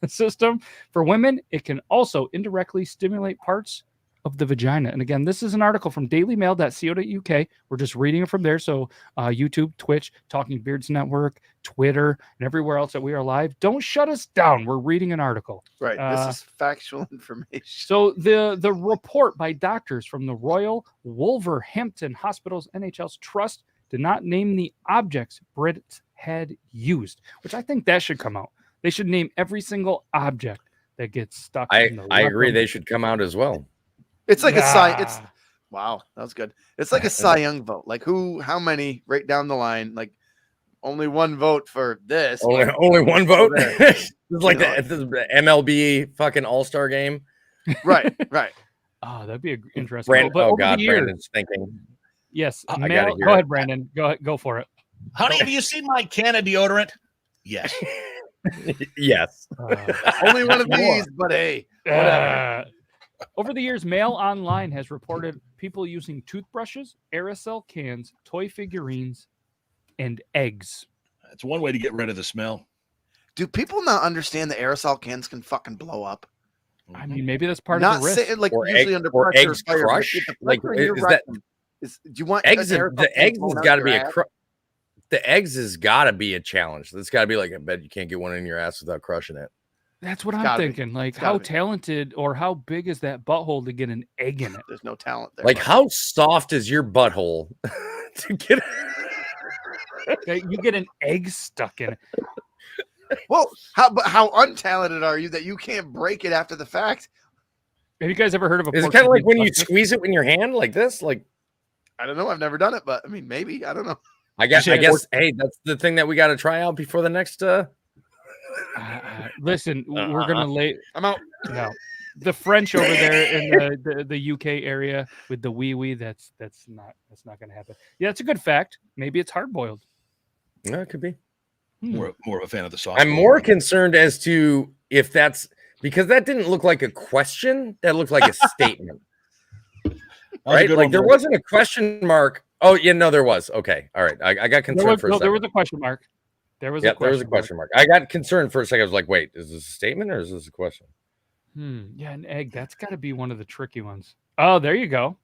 system. For women, it can also indirectly stimulate parts of the vagina. And again, this is an article from dailymail.co.uk. We're just reading it from there. So YouTube, Twitch, Talking Beards Network, Twitter, and everywhere else that we are live. Don't shut us down. We're reading an article. Right. This is factual information. So the report by doctors from the Royal Wolverhampton Hospital's NHS Trust did not name the objects Brits had used, which I think that should come out. They should name every single object that gets stuck. I agree. They should come out as well. It's like wow, that was good. It's like a Cy Young vote. Like how many right down the line? Like only one vote for this. Only one vote. It's like the MLB fucking All-Star game. Right. Oh, that'd be interesting. Brandon's thinking. Yes. Go ahead, Brandon. Go for it. Honey, have you seen my can of deodorant? Yes. Yes. Only one of these, but hey, whatever. Over the years, Mail Online has reported people using toothbrushes, aerosol cans, toy figurines, and eggs. That's one way to get rid of the smell. Do people not understand that aerosol cans can fucking blow up? I mean, maybe that's part of the risk. Usually under pressure, eggs crush. Like, do you want eggs? The eggs has got to be the eggs has got to be a challenge. That's got to be like, I bet you can't get one in your ass without crushing it. That's what I'm thinking. Like, how talented or how big is that butthole to get an egg in it? There's no talent there. Like, how soft is your butthole to get? You get an egg stuck in it. Well, how untalented are you that you can't break it after the fact? Have you guys ever heard of a? Is it kind of like when you squeeze it in your hand like this? Like, I don't know. I've never done it, but I mean, maybe. I don't know. I guess. Hey, that's the thing that we got to try out before the next. Listen, we're gonna lay. I'm out. No, the French over there in the UK area with the wee. That's not gonna happen. Yeah, it's a good fact. Maybe it's hard boiled. No, it could be. More of a fan of the sauce. I'm more concerned as to if that's because that didn't look like a question. That looked like a statement. Right? Like there wasn't a question mark. Oh, yeah, no, there was. Okay. All right. I got concerned for a second. There was a question mark. There was a question mark. I got concerned for a second. I was like, wait, is this a statement or is this a question? Yeah, an egg. That's got to be one of the tricky ones. Oh, there you go.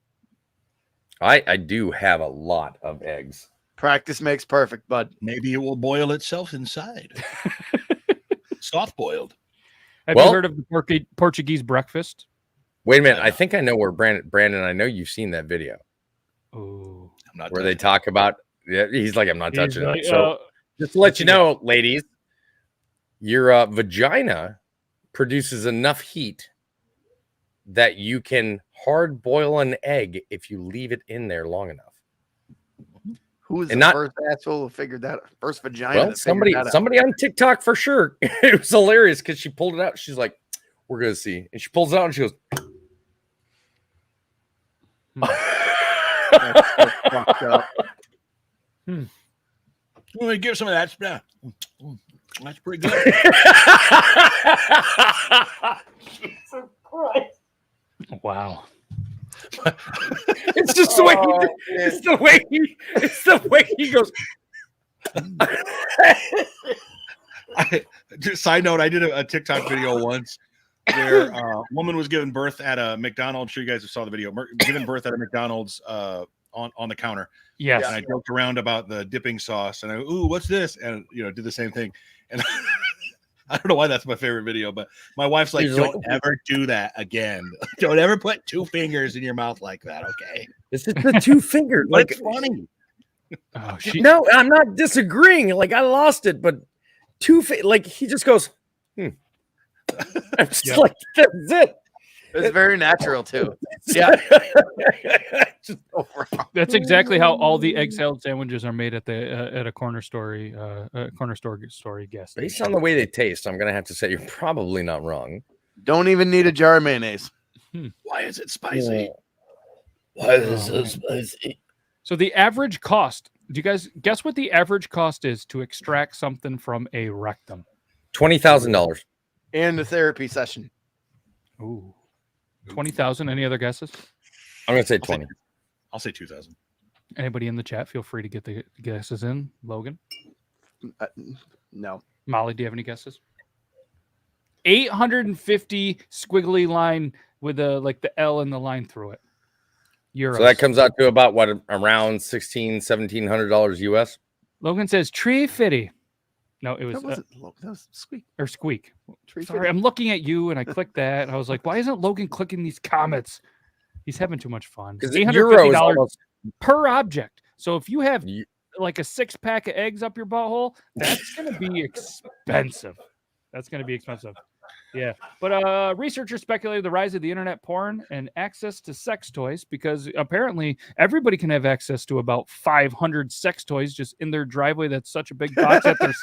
I do have a lot of eggs. Practice makes perfect, bud. Maybe it will boil itself inside. Soft boiled. Have you heard of the Portuguese breakfast? Wait a minute. I think I know where Brandon, I know you've seen that video. Oh, I'm not where they talk about. Yeah, he's like, I'm not touching it. So just to let you know, ladies, your vagina produces enough heat that you can hard boil an egg if you leave it in there long enough. Who was the first asshole who figured that out? First vagina? Well, somebody on TikTok for sure. It was hilarious because she pulled it out. She's like, we're going to see. And she pulls it out and she goes, That's fucked up. Let me give some of that. That's pretty good. Jesus Christ. Wow. It's just the way it's the way he goes. Side note, I did a TikTok video once where a woman was giving birth at a McDonald's. I'm sure you guys saw the video. Giving birth at a McDonald's on the counter. Yes. And I joked around about the dipping sauce and ooh, what's this? And did the same thing. And I don't know why that's my favorite video, but my wife's like, don't ever do that again. Don't ever put two fingers in your mouth like that, okay? This is the two fingers. Like, it's funny. Oh, no, I'm not disagreeing. Like, I lost it, but like, he just goes, I'm just like, that's it. It's very natural, too. Yeah. That's exactly how all the egg salad sandwiches are made at a corner store guest. Based on the way they taste, I'm gonna have to say you're probably not wrong. Don't even need a jar of mayonnaise. Why is it spicy? Why is it so spicy? So the average cost, do you guys guess what the average cost is to extract something from a rectum? $20,000. And the therapy session. Ooh. 20,000. Any other guesses? I'm gonna say 20. I'll say 2,000. Anybody in the chat, feel free to get the guesses in. Logan? No. Molly, do you have any guesses? 850 squiggly line with the L and the line through it. Euros. So that comes out to about what, around $1,700 US? Logan says tree fitty. No, it was that was Squeak. Or Squeak. Sorry, I'm looking at you and I clicked that. And I was like, why isn't Logan clicking these comments? He's having too much fun. Because $850 per object. So if you have like a 6-pack of eggs up your butthole, that's going to be expensive. Yeah. But researchers speculated the rise of the internet porn and access to sex toys because apparently everybody can have access to about 500 sex toys just in their driveway. That's such a big box that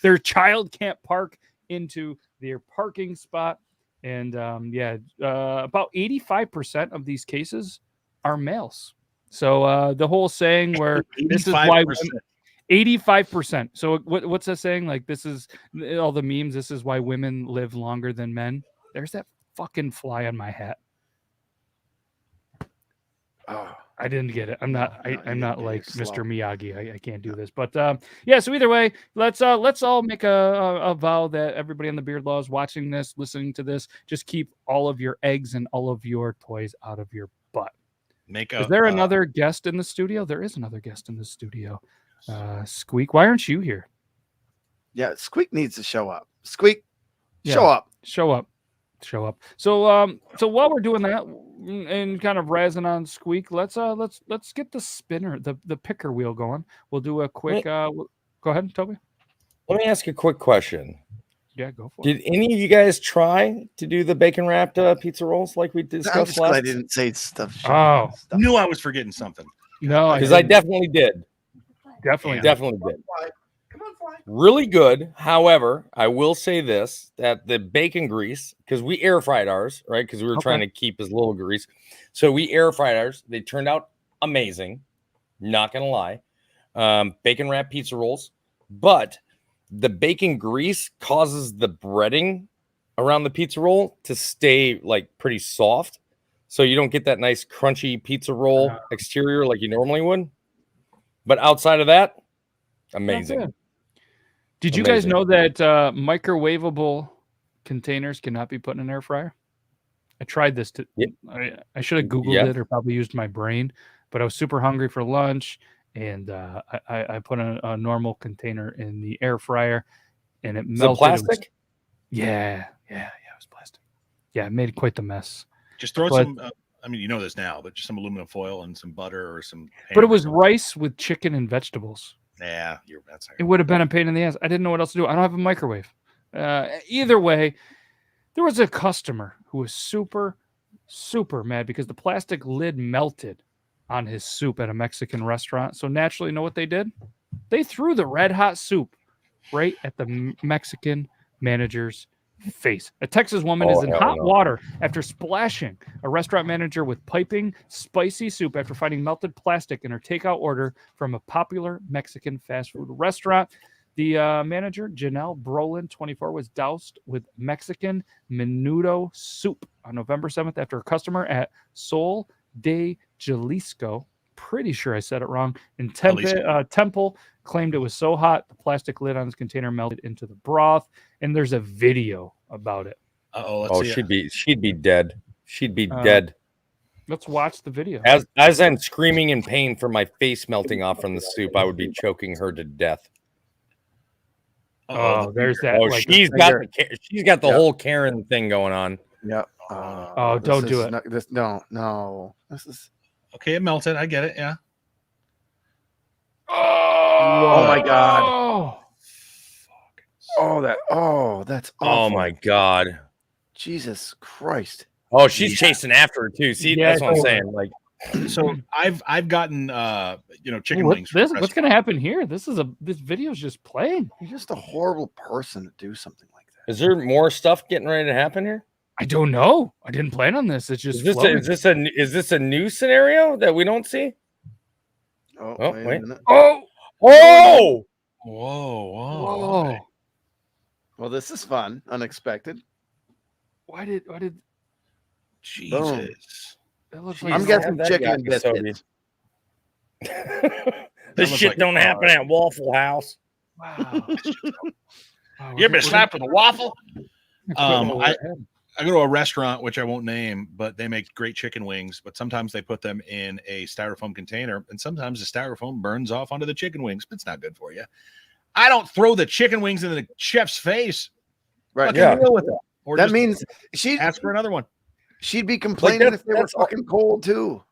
their child can't park into their parking spot. And about 85% of these cases are males. So the whole saying where this is why 85%. So what's that saying? Like, this is all the memes. This is why women live longer than men. There's that fucking fly on my hat. Oh, I didn't get it. I'm not like Mr. Miyagi. I can't do this. But so either way, let's all make a vow that everybody on the Beardlaws watching this, listening to this, just keep all of your eggs and all of your toys out of your butt. Is there another guest in the studio? There is another guest in the studio. Squeak, why aren't you here? Yeah, Squeak needs to show up. Squeak, show up. Show up. So so while we're doing that and kind of razzing on Squeak, let's get the spinner, the picker wheel going. We'll do a quick go ahead, Toby. Let me ask you a quick question. Yeah, go for it. Did any of you guys try to do the bacon wrapped pizza rolls like we discussed I'm just glad last? I didn't say stuff. Oh, knew I was forgetting something. No, because I definitely did. Definitely did. Come on, fly. Really good. However, I will say this, that the bacon grease, because we air fried ours, right? Because we were trying to keep as little grease. So we air fried ours. They turned out amazing. Not going to lie. Bacon wrapped pizza rolls. But the bacon grease causes the breading around the pizza roll to stay like pretty soft. So you don't get that nice crunchy pizza roll exterior like you normally would. But outside of that, amazing. Did you guys know that microwavable containers cannot be put in an air fryer? I tried this. I should have Googled it or probably used my brain, but I was super hungry for lunch, and I put a normal container in the air fryer, and it melted. Plastic? It was plastic. Yeah, it made quite the mess. Just throw some. I mean, you know this now, but just some aluminum foil and some butter or some. But it was rice with chicken and vegetables. Yeah, it would have been a pain in the ass. I didn't know what else to do. I don't have a microwave. Either way, there was a customer who was super, super mad because the plastic lid melted on his soup at a Mexican restaurant. So naturally, you know what they did? They threw the red hot soup right at the Mexican manager's face. A Texas woman is in hot water after splashing a restaurant manager with piping spicy soup after finding melted plastic in her takeout order from a popular Mexican fast food restaurant. The manager, Janelle Brolin, 24, was doused with Mexican menudo soup on November 7th after a customer at Sol de Jalisco, pretty sure I said it wrong, in Temple claimed it was so hot the plastic lid on his container melted into the broth, and there's a video about it. She'd be dead. She'd be dead. Let's watch the video. As I'm screaming in pain for my face melting off from the soup, I would be choking her to death. There's that. She's got the whole Karen thing going on. Yeah. Don't do it. No. This is okay. It melted. I get it. Yeah. Oh my God. That's awful. Oh my God. Jesus Christ. Oh, she's chasing after her too. See, that's what I'm saying. Like, so I've gotten chicken wings. What's gonna happen here? This video is just playing. You're just a horrible person to do something like that. Is there more stuff getting ready to happen here? I don't know. I didn't plan on this. It's just is this a new scenario that we don't see? Oh, wait. Whoa. Well, this is fun. Unexpected. Why did Jesus? That looks like I'm guessing chicken and biscuits. This shit don't happen at Waffle House. Wow. You ever been slapped with a waffle? I go to a restaurant, which I won't name, but they make great chicken wings, but sometimes they put them in a styrofoam container, and sometimes the styrofoam burns off onto the chicken wings, but it's not good for you. I don't throw the chicken wings in the chef's face. Right. Yeah. Deal with that. Or that means she'd ask for another one. She'd be complaining if they were fucking cold too.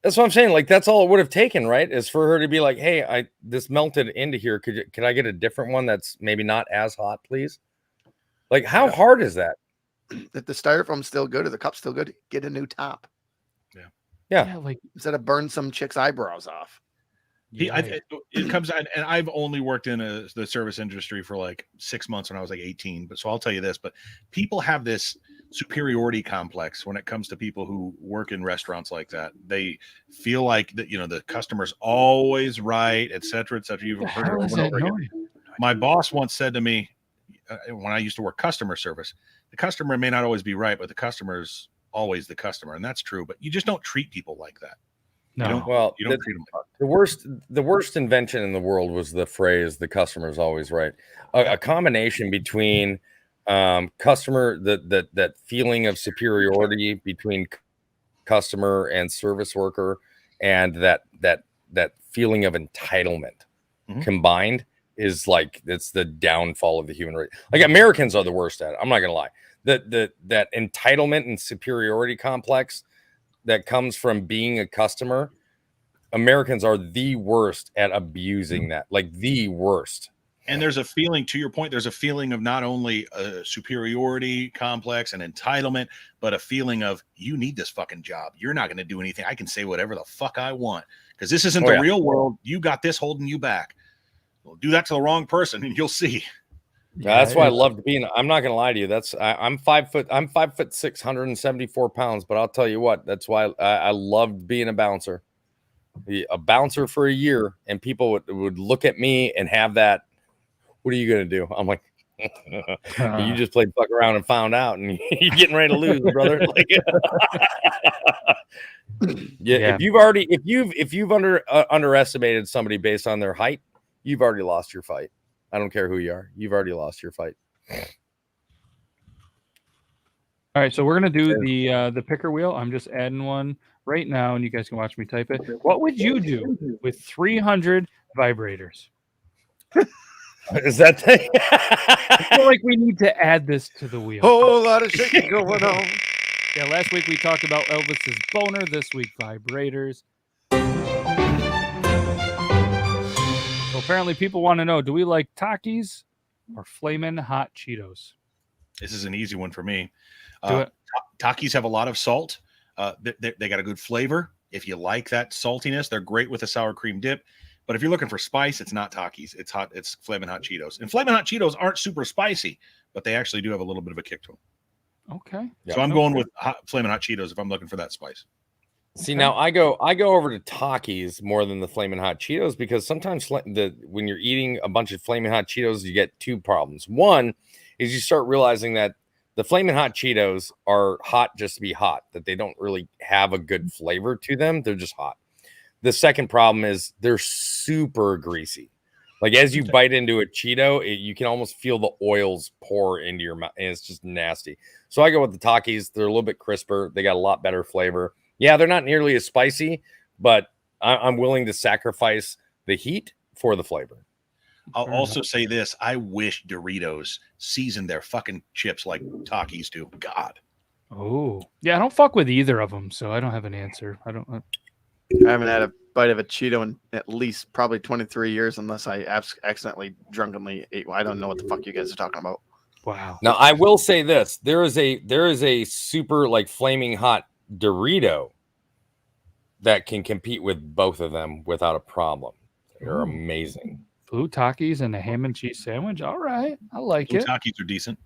That's what I'm saying. Like, that's all it would have taken, right? Is for her to be like, hey, this melted into here. Could I get a different one that's maybe not as hot, please? Like, how hard is that? If the styrofoam's still good or the cup's still good, get a new top. Yeah. Like instead of burn some chick's eyebrows off. It comes out, and I've only worked in the service industry for like 6 months when I was like 18. But so I'll tell you this, but people have this superiority complex when it comes to people who work in restaurants like that. They feel like that, the customer's always right, et cetera, et cetera. You've heard it over and over again. My boss once said to me, when I used to work customer service, the customer may not always be right, but the customer's always the customer. And that's true, but you just don't treat people like that. No. You don't treat them like that. The worst invention in the world was the phrase, the customer's always right. A combination between customer, that feeling of superiority between customer and service worker, and that feeling of entitlement combined is like, it's the downfall of the human race. Like, Americans are the worst at it. I'm not gonna lie. that entitlement and superiority complex that comes from being a customer. Americans are the worst at abusing that, like the worst. And there's a feeling, to your point, there's a feeling of not only a superiority complex and entitlement, but a feeling of, you need this fucking job. You're not going to do anything. I can say whatever the fuck I want because this isn't the real world. You got this holding you back. Well, do that to the wrong person and you'll see. Yeah, that's why I loved being. I'm not going to lie to you. I'm 5 foot. I'm 5'6", 174 pounds. But I'll tell you what. That's why I loved being a bouncer. A bouncer for a year, and people would look at me and have that. What are you going to do? I'm like, you just played fuck around and found out, and you're getting ready to lose, brother. Like, yeah. If you've underestimated somebody based on their height, you've already lost your fight. I don't care who you are. You've already lost your fight. All right, so we're gonna do the picker wheel. I'm just adding one right now, and you guys can watch me type it. What would you do with 300 vibrators? Is that thing? I feel like we need to add this to the wheel. Whole lot of shaking going on. Yeah, last week we talked about Elvis's boner. This week, vibrators. So apparently, people want to know: do we like Takis or Flamin' Hot Cheetos? This is an easy one for me. Do it. Takis have a lot of salt. They got a good flavor. If you like that saltiness, they're great with a sour cream dip. But if you're looking for spice, it's not Takis. It's Flamin' Hot Cheetos. And Flamin' Hot Cheetos aren't super spicy, but they actually do have a little bit of a kick to them. Okay. So I'm going with Flamin' Hot Cheetos if I'm looking for that spice. See, now I go over to Takis more than the Flamin' Hot Cheetos because sometimes when you're eating a bunch of Flamin' Hot Cheetos, you get two problems. One is you start realizing that the Flamin' Hot Cheetos are hot just to be hot, that they don't really have a good flavor to them. They're just hot. The second problem is they're super greasy. Like as you bite into a Cheeto, you can almost feel the oils pour into your mouth, and it's just nasty. So I go with the Takis. They're a little bit crisper. They got a lot better flavor. Yeah, they're not nearly as spicy, but I'm willing to sacrifice the heat for the flavor. I'll also say this. I wish Doritos seasoned their fucking chips like Takis do. God. Oh. Yeah, I don't fuck with either of them, so I don't have an answer. I haven't had a bite of a Cheeto in at least probably 23 years unless I accidentally drunkenly ate. I don't know what the fuck you guys are talking about. Wow. Now, I will say this. There is a super like flaming hot Dorito that can compete with both of them without a problem. They're amazing. Blue Takis and a ham and cheese sandwich. All right. I like it. Takis are decent.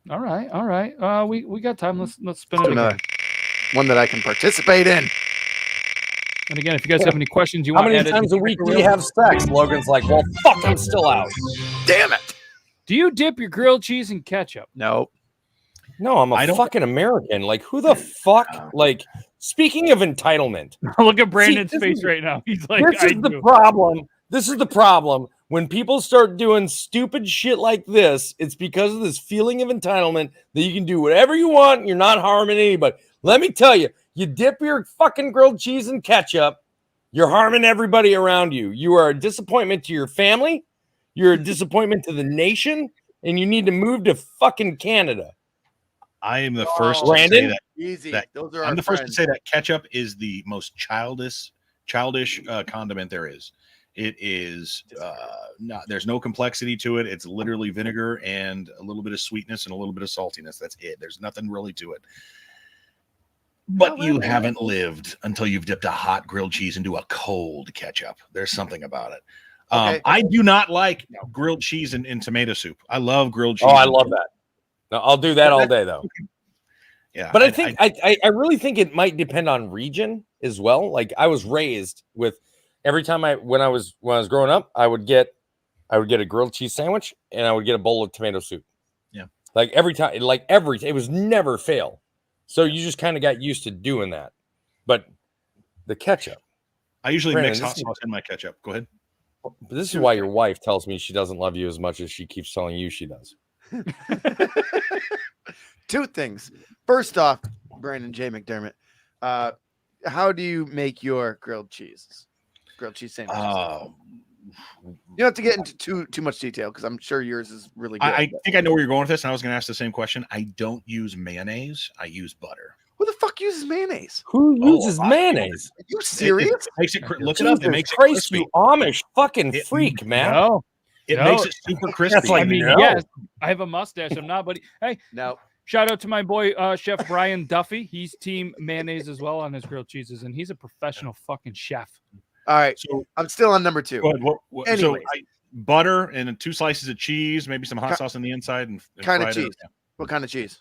All right. We got time. Let's spin it again. One that I can participate in. And again, if you guys have any questions, how many times a week do you have sex? Logan's like, well, fuck, I'm still out. Damn it. Do you dip your grilled cheese in ketchup? No. No, I'm a fucking American. Like, who the fuck? Like, speaking of entitlement. Look at Brandon's face right now. He's like, this is the problem. This is the problem. When people start doing stupid shit like this, it's because of this feeling of entitlement that you can do whatever you want and you're not harming anybody. Let me tell you, you dip your fucking grilled cheese in ketchup, you're harming everybody around you. You are a disappointment to your family. You're a disappointment to the nation, and you need to move to fucking Canada. I am the first to say that. Easy. Those are I'm the first to say that ketchup is the most childish condiment there is. It is not. There's no complexity to it. It's literally vinegar and a little bit of sweetness and a little bit of saltiness. That's it. There's nothing really to it. But you haven't lived until you've dipped a hot grilled cheese into a cold ketchup. There's something about it. Okay. I do not like grilled cheese in tomato soup. I love grilled cheese. Oh, I love that. No, I'll do that all day though. Yeah, but I really think it might depend on region as well. Like I was raised with every time when I was growing up, I would get a grilled cheese sandwich and I would get a bowl of tomato soup. Yeah, like every time, it was never fail. So you just kind of got used to doing that. But the ketchup, I usually mix hot sauce in my ketchup. Go ahead. But this is why your wife tells me she doesn't love you as much as she keeps telling you she does. Two things. First off, Brandon J. McDermott, how do you make your grilled cheese sandwiches? don't have to get into too much detail because I'm sure yours is really good. I think I know where you're going with this, and I was going to ask the same question. I don't use mayonnaise. I use butter. Who the fuck uses mayonnaise? Who uses mayonnaise? Are you serious? It makes it look it up. It makes it Christ, crispy. you Amish fucking freak, man. No. It makes it super crispy. That's like, I mean, no. yes, I have a mustache. I'm not, but hey, No. shout out to my boy, Chef Brian Duffy. He's team mayonnaise as well on his grilled cheeses, and he's a professional fucking chef. All right. So I'm still on number 2. so butter and then 2 slices of cheese, maybe some hot sauce on the inside, and kind of fry it. cheese. What kind of cheese?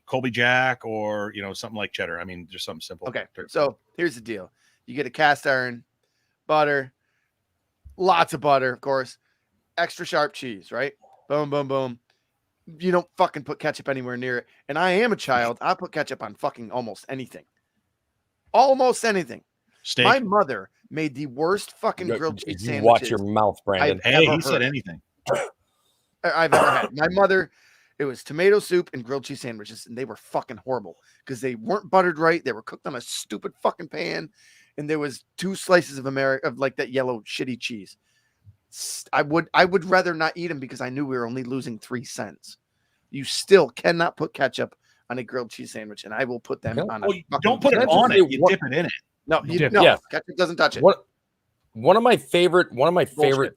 Colby Jack, or something like cheddar. I mean, just something simple. Okay. So here's the deal. You get a cast iron, butter, lots of butter, of course, extra sharp cheese, right? Boom, boom, boom. You don't fucking put ketchup anywhere near it. And I am a child. I put ketchup on fucking almost anything. Almost anything. Steak. My mother made the worst fucking grilled cheese sandwiches. Watch your mouth, Brandon. He said anything. I've ever had. My mother, it was tomato soup and grilled cheese sandwiches, and they were fucking horrible because they weren't buttered right. They were cooked on a stupid fucking pan, and there was 2 slices of like that yellow shitty cheese. I would rather not eat them because I knew we were only losing 3 cents. You still cannot put ketchup on a grilled cheese sandwich, and I will put them on. Don't put it on it. You dip it in it. No, Yeah. Ketchup doesn't touch it. One of my favorite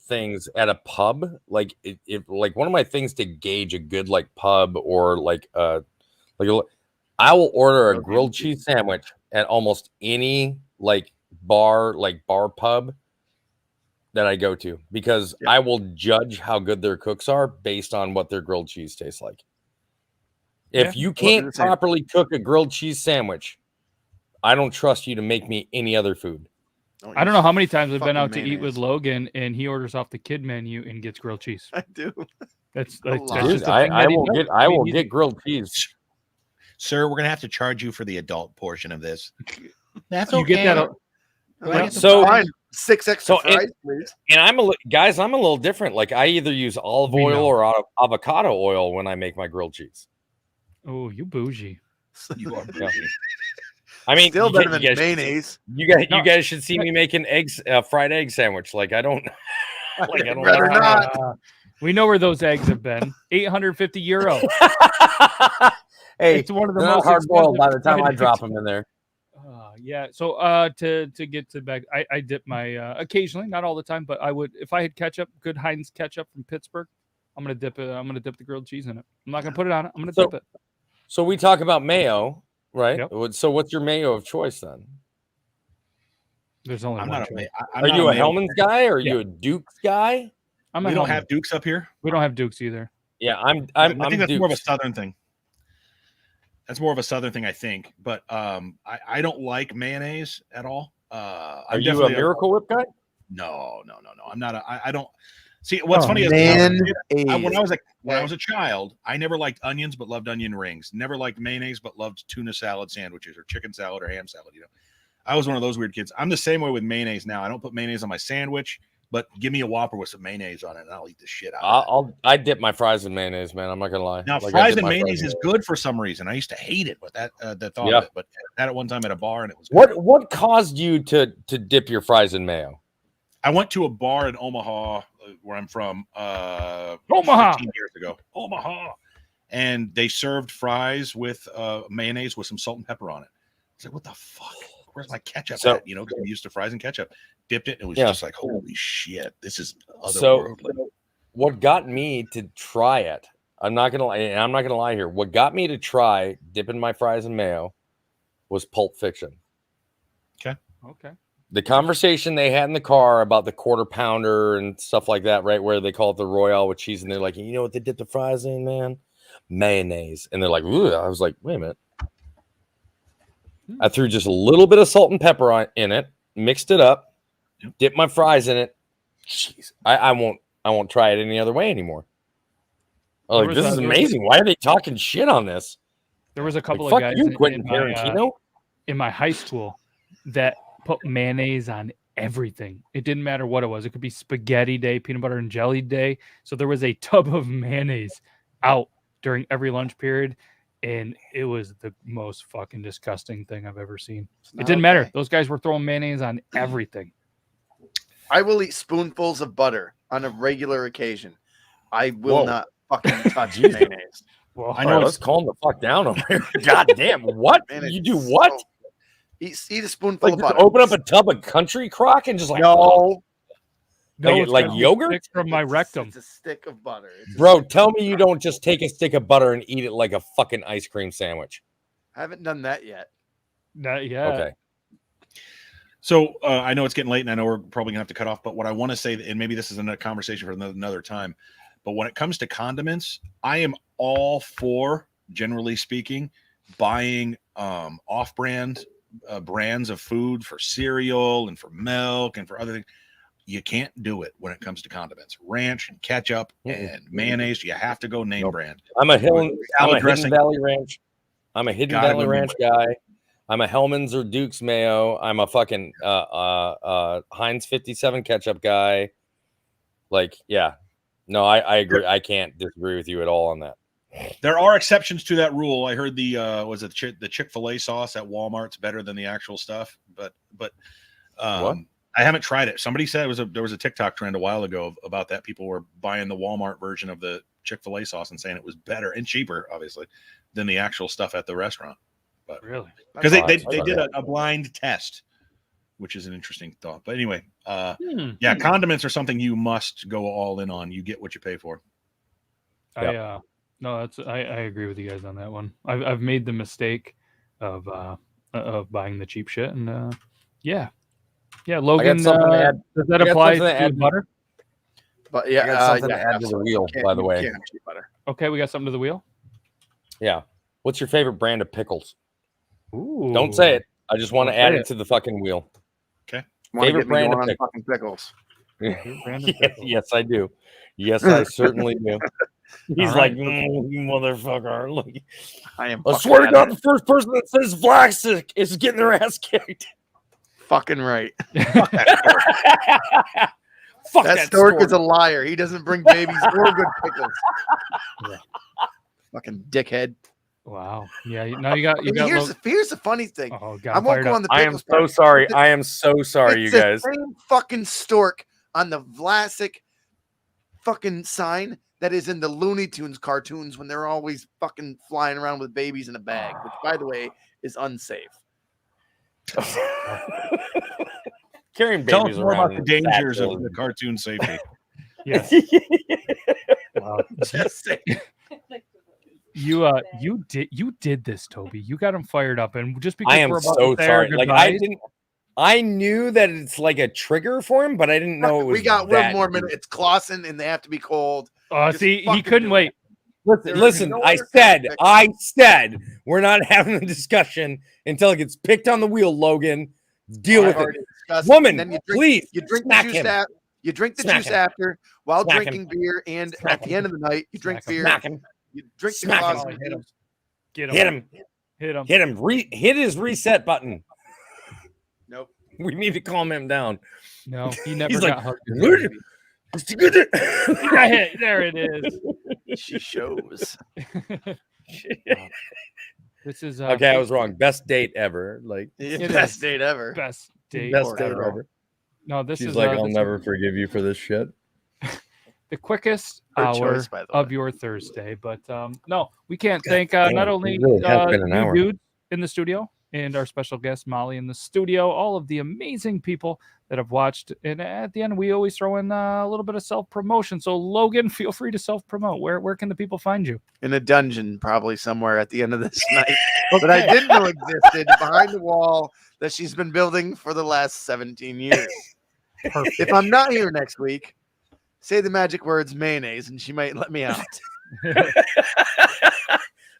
things at a pub, like one of my things to gauge a good like pub or I will order a grilled cheese sandwich at almost any bar pub that I go to, because I will judge how good their cooks are based on what their grilled cheese tastes like. If you can't properly cook a grilled cheese sandwich, I don't trust you to make me any other food. I don't know how many times I've been out to eat with Logan, and he orders off the kid menu and gets grilled cheese. I do. That's just I will get grilled cheese. Sir, we're gonna have to charge you for the adult portion of this. That's okay. You get that. So fine. 6 extra fries, please. And I'm a little different. Like, I either use olive oil or avocado oil when I make my grilled cheese. Oh, you bougie. You are bougie. I mean, still better than mayonnaise. You guys should see me making fried egg sandwich. Like, I don't. Like, I don't rather not. We know where those eggs have been. €850. Hey, it's one of the most hard boiled by the time I drop them in there. Yeah. So to get to back, I dip my occasionally, not all the time, but I would, if I had ketchup, good Heinz ketchup from Pittsburgh, I'm gonna dip it. I'm gonna dip the grilled cheese in it. I'm not gonna put it on it. I'm gonna dip it. So we talk about mayo, right? Yep. So what's your mayo of choice then? There's only one. Are you a Hellman's guy or are you a Duke's guy? We don't have Dukes up here. We don't have Dukes either. Yeah, I think that's more of a Southern thing. That's more of a Southern thing, I think. But I don't like mayonnaise at all. Are you a Miracle Whip guy? No. I'm not. I don't. See, what's funny is when I was a child, I never liked onions but loved onion rings. Never liked mayonnaise but loved tuna salad sandwiches or chicken salad or ham salad. I was one of those weird kids. I'm the same way with mayonnaise now. I don't put mayonnaise on my sandwich, but give me a Whopper with some mayonnaise on it, and I'll eat the shit out. I dip my fries in mayonnaise, man. I'm not gonna lie. Now, fries and mayonnaise is good for some reason. I used to hate it, but that thought of it. But I had it one time at a bar, and it was good. What caused you to dip your fries in mayo? I went to a bar in Omaha, where I'm from, Omaha 15 years ago. Omaha, and they served fries with mayonnaise with some salt and pepper on it. I was like, "What the fuck? Where's my ketchup at?" Because I'm used to fries and ketchup. Dipped it, and it was just like, "Holy shit, this is otherworldly." So, what got me to try it? I'm not gonna lie here. What got me to try dipping my fries in mayo was Pulp Fiction. Okay. The conversation they had in the car about the quarter pounder and stuff like that, right? Where they call it the Royale with cheese, and they're like, "You know what they dip the fries in, man? Mayonnaise." And they're like, "Ooh." I was like, "Wait a minute." I threw just a little bit of salt and pepper in it, mixed it up, dipped my fries in it. Jeez, I won't try it any other way anymore. I'm like, this is amazing. Why are they talking shit on this? There was a couple of guys in my high school that put mayonnaise on everything. It didn't matter what it was. It could be spaghetti day, peanut butter and jelly day. So there was a tub of mayonnaise out during every lunch period, and it was the most fucking disgusting thing I've ever seen. It didn't matter. Those guys were throwing mayonnaise on everything. I will eat spoonfuls of butter on a regular occasion. I will not fucking touch Jesus. mayonnaise. Well, I know. Let's calm the fuck down over here. God damn. What? Man, You it's do what? so- Eat a spoonful Like of just butter. open up a tub of country crock and just like No, it's like gonna be yogurt? thick from my rectum. It's a stick of butter. Bro, tell me you don't just take a stick of butter and eat it like a fucking ice cream sandwich. I haven't done that yet. Not yet. Okay. So I know it's getting late, and I know we're probably gonna have to cut off. But what I want to say, and maybe this is another conversation for another time, but when it comes to condiments, I am all for, generally speaking, buying off-brand brands of food for cereal and for milk and for other things. You can't do it when it comes to condiments. Ranch and ketchup and mayonnaise, you have to go name brand. I'm a Hidden Valley Ranch. I'm a Hidden Gotta Valley go Ranch guy. I'm a Hellman's or Duke's mayo. I'm a fucking Heinz 57 ketchup guy. Like, yeah. No, I agree. I can't disagree with you at all on that. There are exceptions to that rule. I heard the Chick-fil-A sauce at Walmart's better than the actual stuff, but What? I haven't tried it. Somebody said there was a TikTok trend a while ago about that. People were buying the Walmart version of the Chick-fil-A sauce and saying it was better and cheaper, obviously, than the actual stuff at the restaurant. But Really? because they did a blind test, which is an interesting thought. But anyway, condiments are something you must go all in on. You get what you pay for. No, I agree with you guys on that one. I've made the mistake of buying the cheap shit, and Logan, does that apply to butter? But yeah, I got something to add to the wheel, by the way. Butter. Okay, we got something to the wheel. Yeah. What's your favorite brand of pickles? Ooh. Don't say it. I just want to Don't add say it to the fucking wheel. Okay. Favorite brand of fucking pickles. Yes, I do. Yes, I certainly do. He's All like, right. you I motherfucker. Look, am. I swear to God, the first person that says Vlasic is getting their ass kicked. Fucking right. Fuck That stork is a liar. He doesn't bring babies or good pickles. Fucking dickhead. Wow. Yeah. Now you got. Here's the funny thing. Oh, I won't go on the I am pickles so part. sorry. I am so sorry, you It's the guys. same fucking stork on the Vlasic fucking sign that is in the Looney Tunes cartoons when they're always fucking flying around with babies in a bag, which, by the way, is unsafe. Carrying Tell babies us more around about the dangers of children. the cartoon safety. Yes. Wow. You did this, Toby. You got him fired up, and just because I am we're about so to say our sorry. Like goodbyes, I knew that it's like a trigger for him, but I didn't know it was. We got that one more deep. minute. It's Clausen, and they have to be cold. Just see, he fucking couldn't do wait. Listen, I said we're not having a discussion until it gets picked on the wheel, Logan. Deal with it. Woman, then please you drink smack the juice him. You drink the Smack juice him. after while Smack drinking beer, and Smack at the end of the night, you drink beer. Smack him. You drink the Smack him. Clausen Hit him. juice. Get Hit him. Hit him. Hit him. Hit his reset button. Nope. We need to calm him down. No, he never He's got like, hugged. "Good." He got hit. There it is. She shows. This is Okay, I was wrong. Best date ever. Like Best date ever. best date. best date ever. ever. No, this She's is like, this I'll is never forgive you for this shit. the quickest Her hour choice, by the of way. your Thursday. But no, we can't thank not only it really has been an you hour. dudes in the studio and our special guest Molly in the studio, all of the amazing people that have watched. And at the end, we always throw in a little bit of self-promotion. So Logan, feel free to self-promote. Where can the people find you? In a dungeon, probably somewhere at the end of this night. That I didn't know existed behind the wall that she's been building for the last 17 years. Perfect. If I'm not here next week, say the magic words mayonnaise, and she might let me out.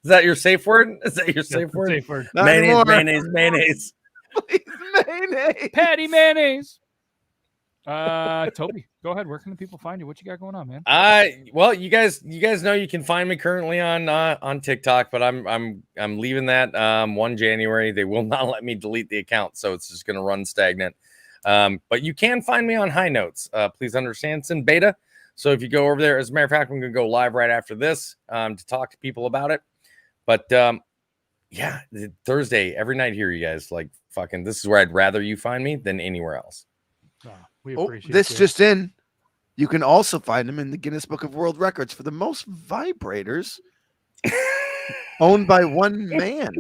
Is that your safe word? Is that your safe word? Safe word. Not Mayonnaise, anymore. mayonnaise, mayonnaise. Please, mayonnaise. Patty mayonnaise. Toby, go ahead. Where can the people find you? What you got going on, man? Well, you guys know you can find me currently on TikTok, but I'm leaving that 1 January. They will not let me delete the account, so it's just gonna run stagnant. But you can find me on High Notes. Please understand it's in beta. So if you go over there, as a matter of fact, I'm gonna go live right after this to talk to people about it. But yeah, Thursday every night here, you guys, like fucking. This is where I'd rather you find me than anywhere else. We Oh, appreciate this you. just in. You can also find him in the Guinness Book of World Records for the most vibrators owned by one man.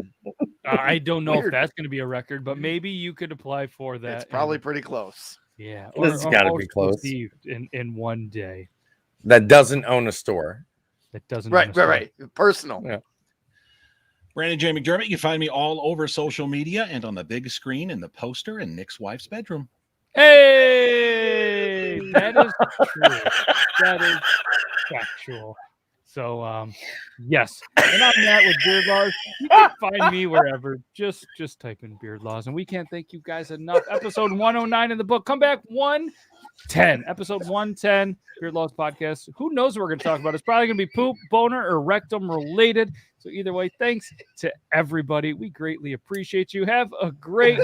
I don't know if Weird. that's going to be a record, but maybe you could apply for that. It's probably pretty close. Yeah, It's gotta be most close. received in one day. That doesn't own a store. That doesn't Right. Personal. Yeah. Brandon J. McDermott, you can find me all over social media and on the big screen in the poster in Nick's wife's bedroom. Hey, that is true. That is factual. So, yes. And I'm Matt with Beardlaws. You can find me wherever. Just type in Beardlaws. And we can't thank you guys enough. Episode 109 in the book. Come back 110. Episode 110, Beardlaws podcast. Who knows what we're going to talk about? It's probably going to be poop, boner, or rectum related. So either way, thanks to everybody. We greatly appreciate you. Have a great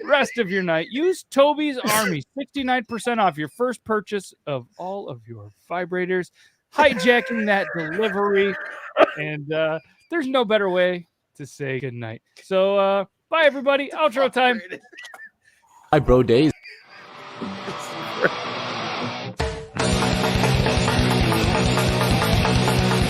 rest of your night. Use Toby's Army. 69% off your first purchase of all of your vibrators. Hijacking that delivery. And there's no better way to say goodnight. So bye, everybody. Outro time. Hi, bro days.